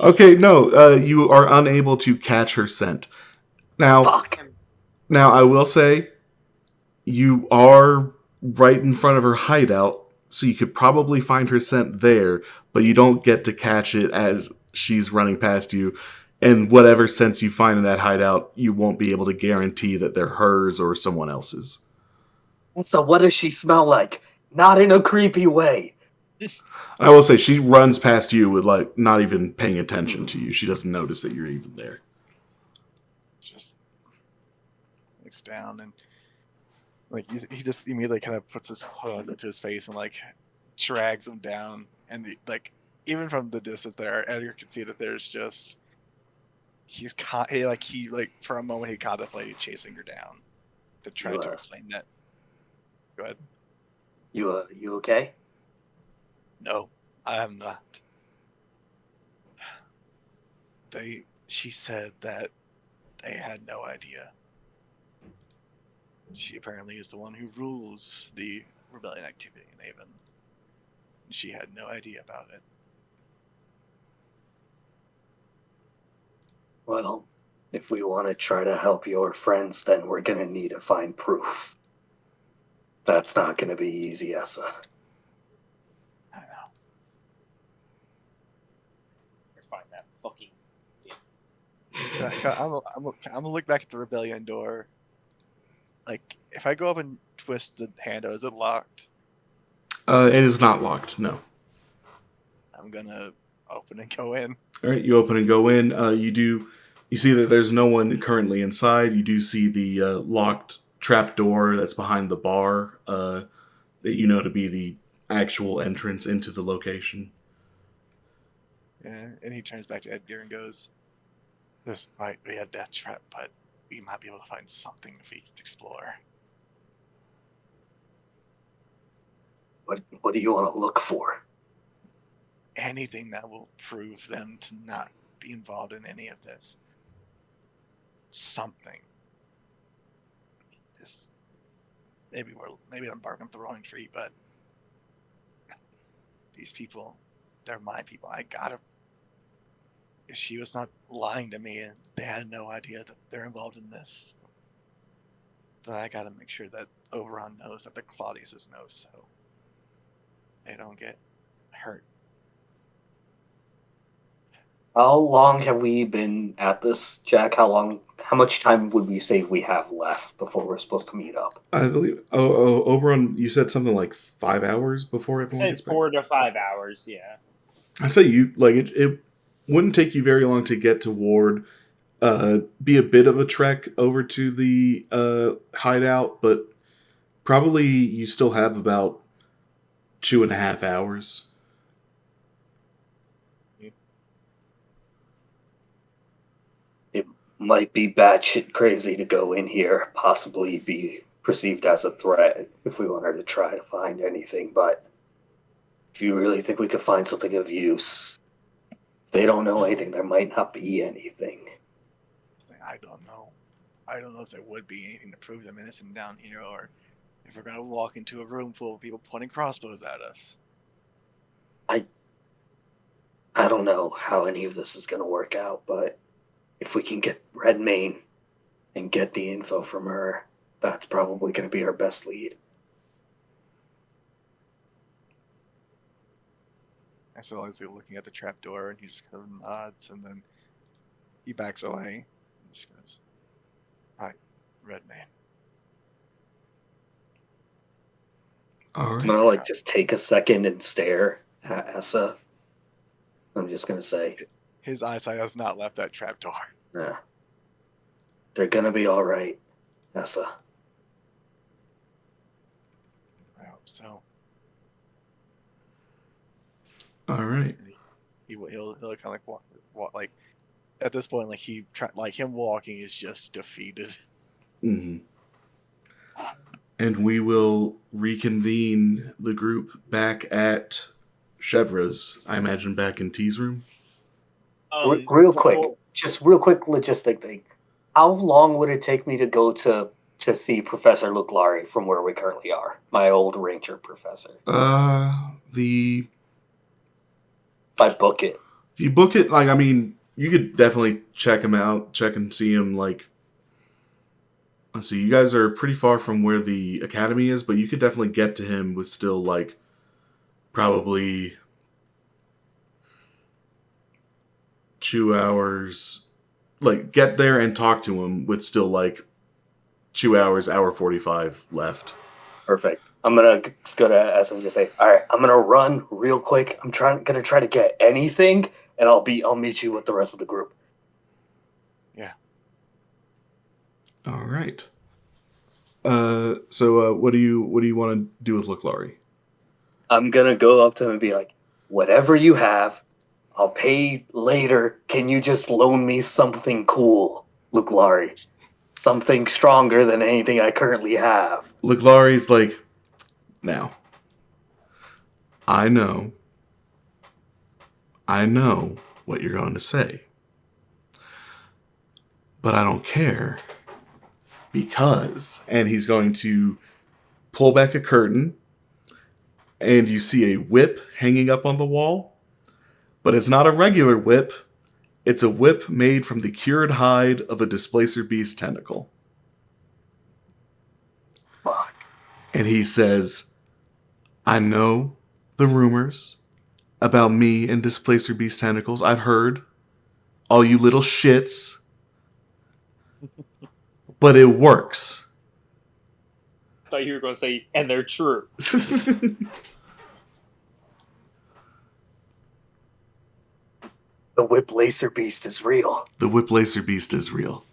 A: Okay, no, you are unable to catch her scent. Now,
C: Fuck.
A: Now, I will say, you are right in front of her hideout, so you could probably find her scent there, but you don't get to catch it as she's running past you. And whatever scents you find in that hideout, you won't be able to guarantee that they're hers or someone else's.
C: So what does she smell like? Not in a creepy way.
A: I will say, she runs past you with, not even paying attention to you. She doesn't notice that you're even there.
E: just looks down and he just immediately kind of puts his hood into his face and drags him down, and even from the distance there, Edgar can see that there's just he for a moment he contemplated chasing her down to try to explain that. Go ahead.
C: You okay?
E: No, I am not. She said that they had no idea. She apparently is the one who rules the rebellion activity in Aoibhen. She had no idea about it.
C: Well, if we want to try to help your friends, then we're going to need to find proof. That's not going to be easy, Essa.
E: I know. I'm gonna look back at the rebellion door. Like, if I go up and twist the handle, is it locked?
A: It is not locked, no.
E: I'm gonna open and go in.
A: All right, you open and go in. You see that there's no one currently inside. You do see the locked trap door that's behind the bar that you know to be the actual entrance into the location.
E: Yeah, and he turns back to Edgar and goes, "This might be a death trap, but we might be able to find something if we can explore."
C: What do you want to look for?
E: Anything that will prove them to not be involved in any of this. Something. Just maybe I'm barking up the wrong tree, but these people, they're my people. If she was not lying to me and they had no idea that they're involved in this, then I gotta make sure that Oberon knows, that the Claudiuses know, so they don't get hurt.
C: How long have we been at this, Jack? How much time would we say we have left before we're supposed to meet up?
A: I believe. Oberon, you said something like 5 hours before everyone
G: Say
A: gets back.
G: 4 to 5 hours, yeah.
A: I say it wouldn't take you very long to get to Ward. Be a bit of a trek over to the hideout, but probably you still have about 2.5 hours.
C: It might be batshit crazy to go in here, possibly be perceived as a threat if we wanted to try to find anything, but if you really think we could find something of use, if they don't know anything, there might not be anything.
E: I don't know. I don't know if there would be anything to prove them innocent down here, or if we're gonna walk into a room full of people pointing crossbows at us.
C: I don't know how any of this is going to work out, but if we can get Redmayne and get the info from her, that's probably going to be our best lead.
E: I saw Leslie looking at the trapdoor, and he just kind of nods, and then he backs away and just goes, "Right, Redmayne."
A: All
C: I'm
A: right.
C: going to just take a second and stare at Essa. I'm just going to say,
E: His eyesight has not left that trapdoor.
C: yeah, they're going to be all right, Essa.
E: I hope so.
A: All right.
E: He'll kind of like walk like at this point, like him walking is just defeated.
A: Mm-hmm. And we will reconvene the group back at Chevra's, I imagine back in T's room.
C: Real quick logistic thing. How long would it take me to go to see Professor Luclari from where we currently are? My old ranger professor.
A: If
C: I book it.
A: you book it, like, I mean, you could definitely check him out, check and see him, like, let's see, you guys are pretty far from where the academy is, but you could definitely get to him with still, like, probably 2 hours. Like, get there and talk to him with still, like, 2 hours, hour 45 left.
C: Perfect. I'm gonna go to Essa and just say, all right, I'm gonna run real quick. I'm gonna try to get anything, and I'll meet you with the rest of the group.
E: Yeah.
A: All right. So what do you want to do with Luclari?
C: I'm gonna go up to him and be like, whatever you have, I'll pay later. Can you just loan me something cool, Luclari? Something stronger than anything I currently have.
A: Luclari's like, now, I know what you're going to say, but I don't care because, and he's going to pull back a curtain, and you see a whip hanging up on the wall, but it's not a regular whip. It's a whip made from the cured hide of a displacer beast tentacle.
C: Fuck.
A: And he says, I know the rumors about me and displacer beast tentacles. I've heard. All you little shits but it works.
G: I thought you were going to say, and they're true.
C: The Whip Laser Beast is real.
A: The Whip Laser Beast is real.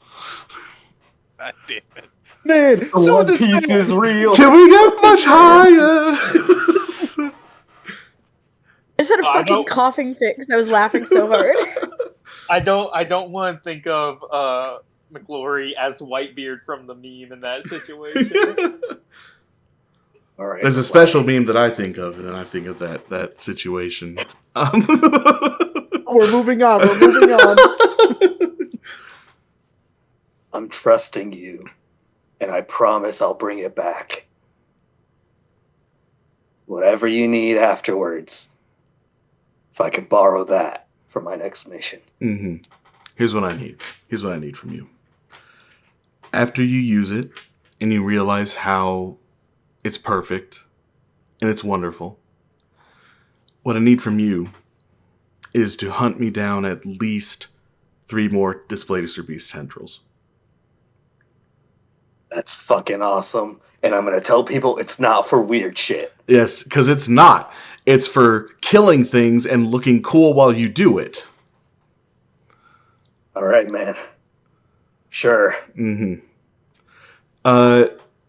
E: God damn it.
F: Man,
C: The One Piece is real.
A: Can we get much higher?
D: I just had a
G: I
D: fucking
G: don't-
D: coughing fit because I was laughing so hard.
G: I don't want to think of McGlory as Whitebeard from the meme in that situation.
C: All right.
A: There's a special meme that I think of, and then I think of that situation.
F: We're moving on. We're moving on.
C: I'm trusting you, and I promise I'll bring it back. Whatever you need afterwards. If I could borrow that for my next mission.
A: Mm-hmm. Here's what I need. Here's what I need from you. After you use it, and you realize how it's perfect, and it's wonderful, what I need from you is to hunt me down at least 3 more Displacer Beast tendrils.
C: That's fucking awesome. And I'm going to tell people it's not for weird shit.
A: Yes, because it's not. It's for killing things and looking cool while you do it.
C: All right, man. Sure.
A: Mm-hmm.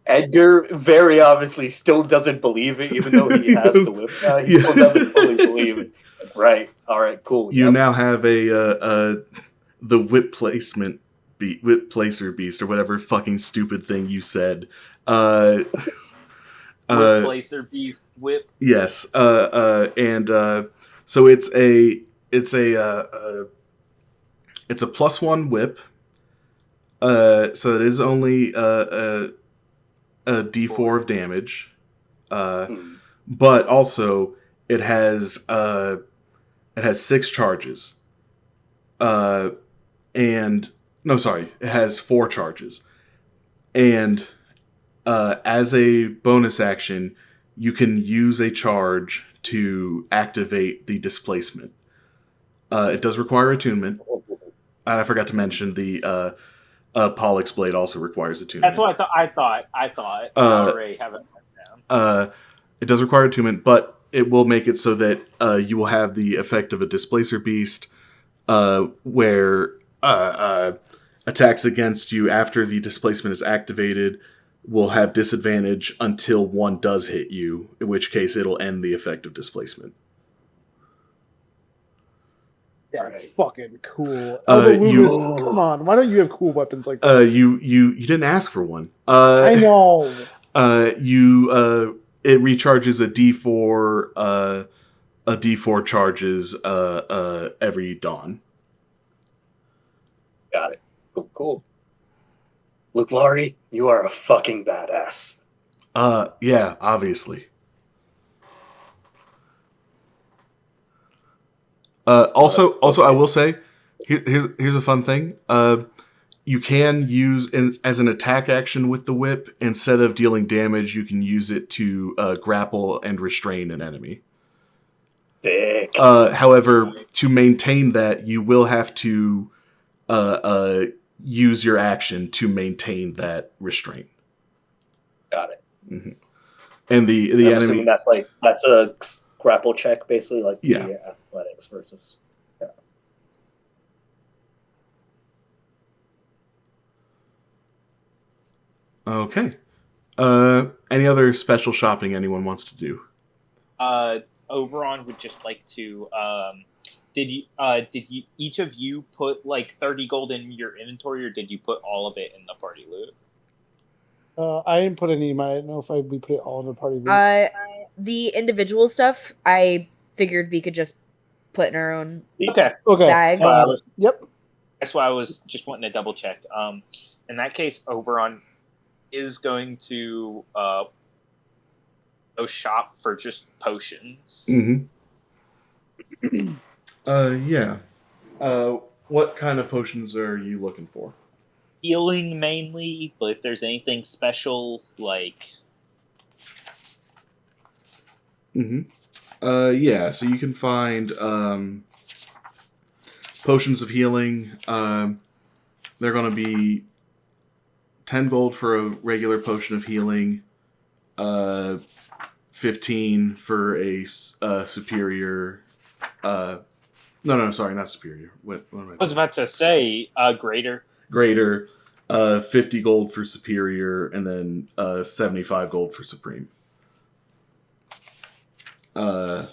C: Edgar very obviously still doesn't believe it, even though he has the whip now. He still doesn't fully believe it. Right. All right, cool.
A: You now have the whip placement whip placer beast or whatever fucking stupid thing you said.
G: Whip Placer Beast Whip.
A: Yes. And so it's a +1 whip. So it is only a D4 of damage. But also it has 6 charges. It has 4 charges. And as a bonus action, you can use a charge to activate the displacement. It does require attunement. And I forgot to mention the Pollux Blade also requires attunement.
G: That's what I thought. I already have it down.
A: It does require attunement, but it will make it so that you will have the effect of a Displacer Beast, where attacks against you after the displacement is activated will have disadvantage until one does hit you, in which case it'll end the effect of displacement.
F: That's fucking cool. Loomis,
A: you-
F: come on. Why don't you have cool weapons like that?
A: You didn't ask for one.
F: I know.
A: It recharges a D4 charges every dawn.
C: Got it. Cool. Look, Laurie, you are a fucking badass.
A: Yeah, obviously. Also, I will say, here's a fun thing. You can use as an attack action with the whip, instead of dealing damage, you can use it to grapple and restrain an enemy.
C: Thick.
A: However, to maintain that, you will have to use your action to maintain that restraint.
C: Got it.
A: Mm-hmm. And the
C: I'm
A: enemy.
C: assuming that's a grapple check, basically, like
A: Yeah.
C: the athletics versus. Yeah.
A: Okay. Any other special shopping anyone wants to do?
G: Oberon would just like to. Did you each of you put like 30 gold in your inventory, or did you put all of it in the party loot?
F: I didn't put any in my. I don't know if we put it all in the party.
D: The individual stuff, I figured we could just put in our own
G: Okay.
D: bags.
F: Yep.
G: That's why I was just wanting to double check. In that case, Oberon is going to go shop for just potions.
A: Mm-hmm. Yeah. What kind of potions are you looking for?
G: Healing mainly, but if there's anything special, like...
A: Mm-hmm. Yeah, so you can find potions of healing. They're going to be 10 gold for a regular potion of healing, 15 for a superior. No, sorry, not superior. What am I doing?
G: I was about to say greater.
A: Greater, 50 gold for superior, and then 75 gold for supreme. Then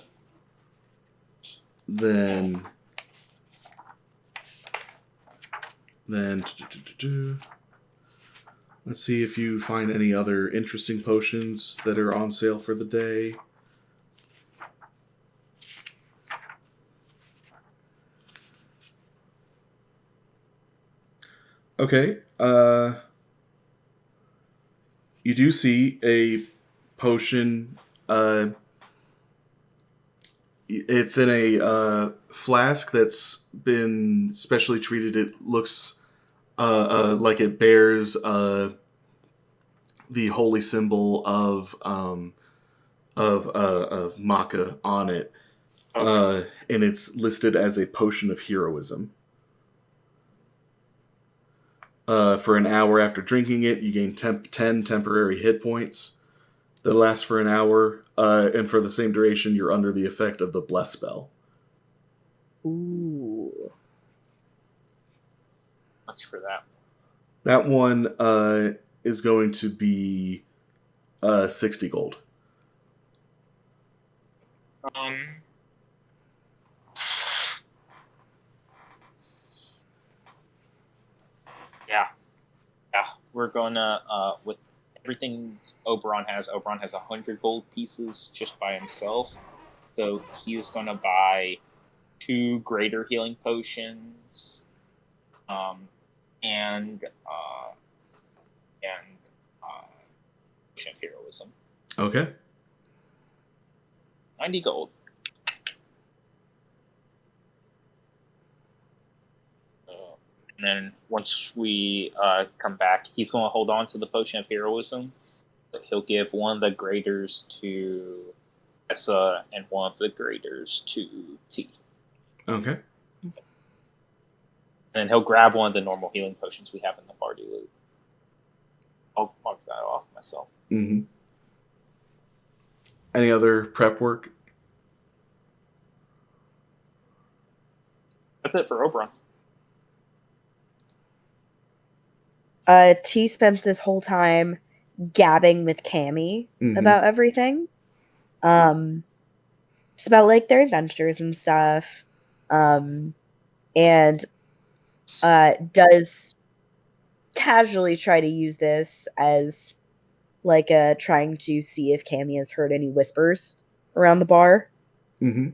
A: let's see if you find any other interesting potions that are on sale for the day. Okay, you do see a potion. It's in a flask that's been specially treated. It looks like it bears the holy symbol of Makkah on it, and it's listed as a potion of heroism. For an hour after drinking it, you gain 10 temporary hit points that last for an hour, and for the same duration, you're under the effect of the Bless spell.
D: Ooh.
G: Much for that.
A: That one is going to be 60 gold.
G: Yeah. We're gonna with everything Oberon has 100 gold pieces just by himself. So he is gonna buy 2 greater healing potions, and potion of heroism.
A: Okay.
G: 90 gold. And then once we come back, he's going to hold on to the potion of heroism. But he'll give one of the graders to Essa and one of the graders to T.
A: Okay.
G: And then he'll grab one of the normal healing potions we have in the party loot. I'll mark that off myself.
A: Mm-hmm. Any other prep work?
G: That's it for Oberon.
D: T spends this whole time gabbing with Cammy about everything. Just about like their adventures and stuff. And does casually try to use this as like trying to see if Cammy has heard any whispers around the bar.
A: Mm-hmm.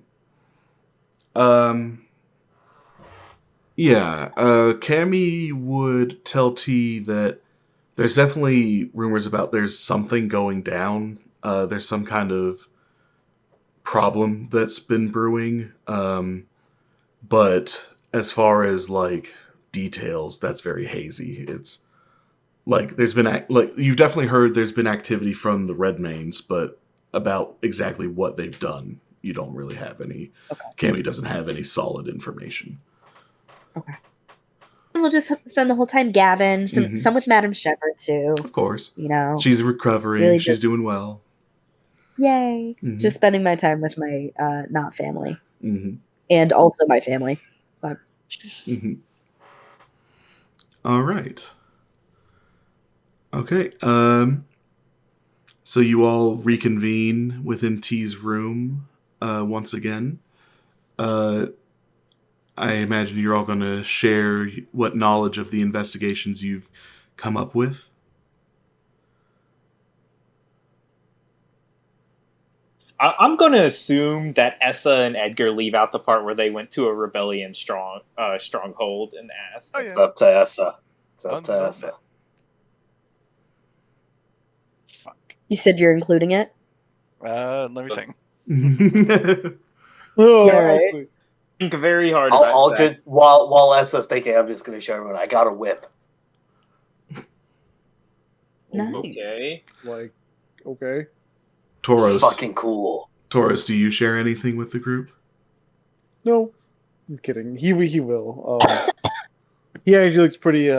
A: Yeah, Cammy would tell T that there's definitely rumors about there's something going down. There's some kind of problem that's been brewing. But as far as like details, that's very hazy. It's like there's been like you've definitely heard there's been activity from the Redmanes, but about exactly what they've done, you don't really have any.
D: Okay.
A: Cammy doesn't have any solid information.
D: Okay. And we'll just spend the whole time gabbing. Some with Madam Shepherd too.
A: Of course.
D: You know.
A: She's recovering.
D: Really
A: She's doing well.
D: Yay. Just spending my time with my not family.
A: Mm-hmm.
D: And also my family. But.
A: Mm-hmm. All right. Okay. So you all reconvene within T's room once again. I imagine you're all going to share what knowledge of the investigations you've come up with.
G: I'm going to assume that Essa and Edgar leave out the part where they went to a rebellion stronghold and asked.
E: Oh, yeah.
C: It's up to Essa. It's up to Essa.
E: Fuck.
D: You said you're including it?
E: Let me think.
F: Oh,
D: Yeah, right.
F: actually,
G: Think very hard
C: I'll
G: about that.
C: just while Essa's thinking, I'm just going to show everyone I got a whip.
D: Nice.
G: Okay.
F: like, okay.
A: Toros.
C: Fucking cool.
A: Toros, do you share anything with the group?
F: No, I'm kidding. He will. He actually looks pretty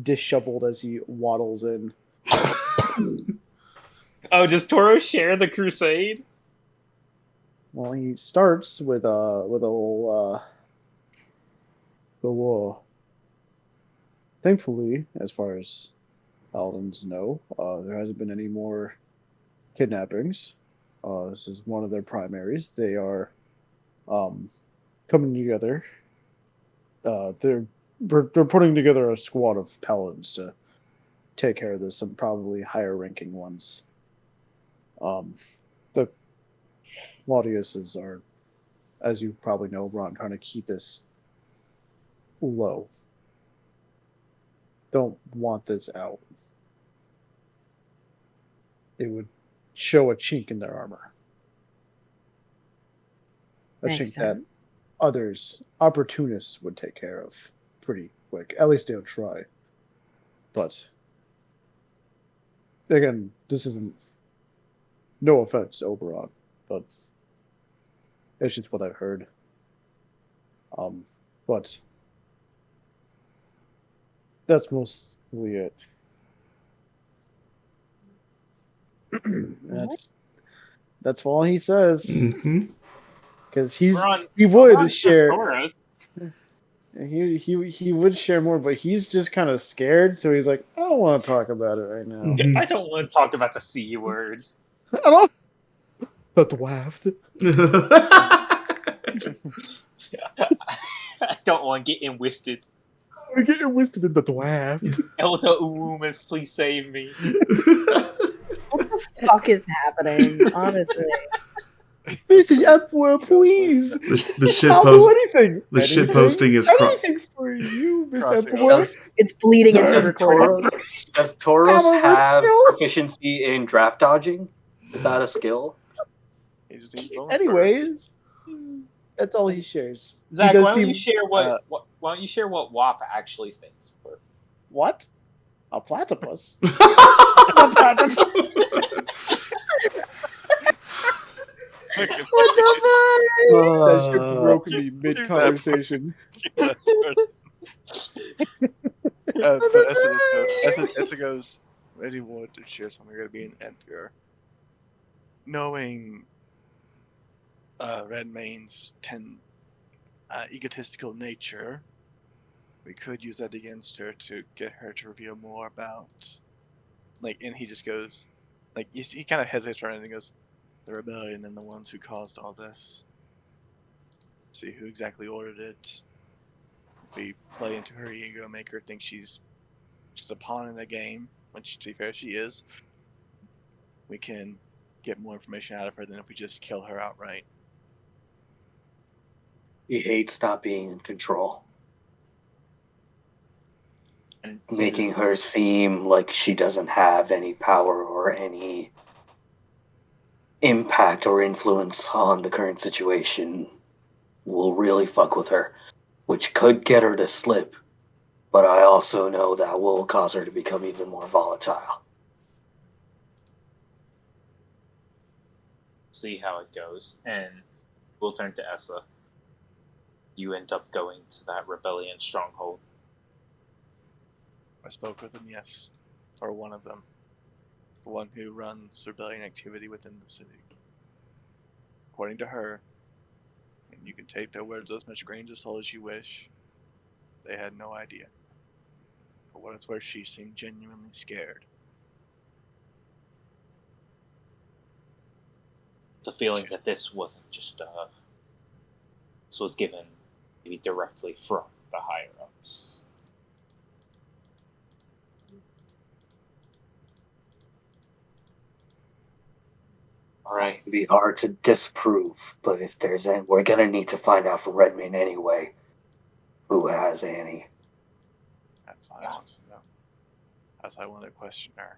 F: disheveled as he waddles in.
G: Oh, does Toros share the crusade?
F: Well, he starts with a little thankfully, as far as paladins know, there hasn't been any more kidnappings. This is one of their primaries. They are coming together. They're putting together a squad of paladins to take care of this, some probably higher ranking ones. The Claudiuses are, as you probably know, Ron, trying to keep this low. Don't want this out. It would show a chink in their armor. A
D: Makes
F: chink that
D: sense.
F: others, opportunists, would take care of pretty quick. At least they'll try. But again, this isn't. No offense, Oberon, but it's just what I've heard. But that's mostly it. That's all he says.
A: Mm-hmm.
F: Because
G: Ron,
F: he would
G: Ron's just
F: share.
G: Toros.
F: He would share more, but he's just kind of scared, so he's like, I don't want to talk about it right now.
A: Mhm.
G: I don't want to talk about the C word.
F: I don't. But waft.
G: I don't want to get enwisted.
F: We're getting wisdom in the waft.
G: Elder Urumas, please save me.
D: What the fuck is happening? Honestly.
F: This is Emperor, please.
A: The shit
F: I'll
A: post.
F: do anything.
A: The shit posting is
F: anything for you, Miss
E: Crossing
F: Emperor.
D: It's bleeding into
C: Does
D: the recording.
C: Toros
F: Have a
C: have
F: kill?
C: proficiency in draft dodging? Is that a skill?
E: He just needs bonus
F: Anyways, that's all he shares.
G: Zach,
F: Because
G: why don't
F: he-
G: you share what WAP actually stands for?
F: What? A platypus?
E: burst.
D: What the fuck?
F: That shit broke me mid-conversation.
E: But Essa goes, Lady Ward to share something going to be an Edgar. Knowing Redmayne's egotistical nature, we could use that against her to get her to reveal more about, and he just goes, he kind of hesitates for a minute and goes, the rebellion and the ones who caused all this. See who exactly ordered it. If we play into her ego, make her think she's just a pawn in the game, which, to be fair, she is, we can get more information out of her than if we just kill her outright.
C: He hates not being in control.
G: And
C: Making her seem like she doesn't have any power or any impact or influence on the current situation will really fuck with her, which could get her to slip, but I also know that will cause her to become even more volatile.
G: see how it goes, and we'll turn to Essa. You end up going to that rebellion stronghold.
E: I spoke with them, yes. Or one of them. The one who runs rebellion activity within the city. According to her, and you can take their words as much grains of salt as you wish, they had no idea. For what it's worth, she seemed genuinely scared.
G: The feeling that this wasn't just this was given maybe directly from the higher ups. Alright.
C: It'd be hard to disprove, but if there's any, we're gonna need to find out from Redmayne anyway who has Annie.
E: That's why I want to know. That's why I want to question her.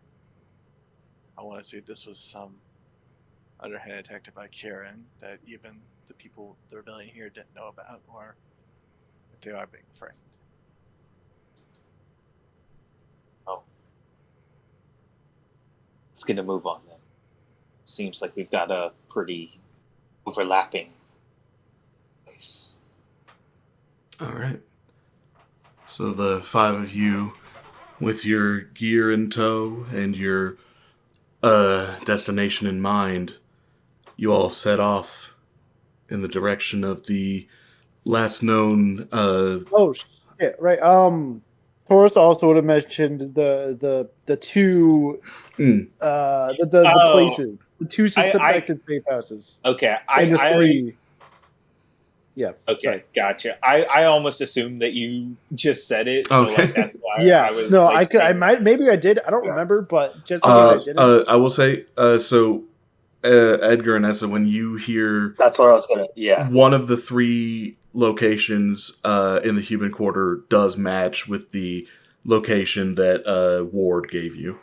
E: I want to see if this was some underhand attack by Karen that even the people, the rebellion here, didn't know about, or if they are being framed.
G: Oh. Let's get a move on then. Seems like we've got a pretty overlapping place.
A: All right. So the five of you with your gear in tow and your destination in mind, you all set off in the direction of the last known.
F: Oh shit! Right. Toros also would have mentioned the two the
G: Oh,
F: places, the two suspected safe houses,
G: Okay,
F: and the three. Yeah.
G: Okay,
F: Sorry.
G: gotcha. I almost assumed that you just said it, so
A: Okay.
G: like that's why
F: Yeah.
G: I was
F: No,
G: like,
F: I could. I
G: saying-
F: might. Maybe I did. I don't remember, but just in case I didn't.
A: I will say, so Edgar and Essa, when you hear
C: That's what I was gonna. Yeah,
A: one of the three locations in the human quarter does match with the location that Ward gave you.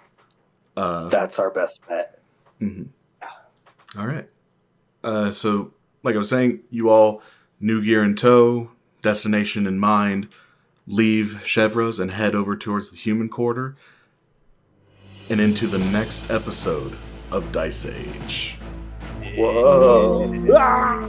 C: that's our best bet.
A: Mhm. All right. So, like I was saying, you all, new gear in tow, destination in mind, leave Chevro's and head over towards the human quarter and into the next episode of Dice Age.
C: Whoa.
F: Ah!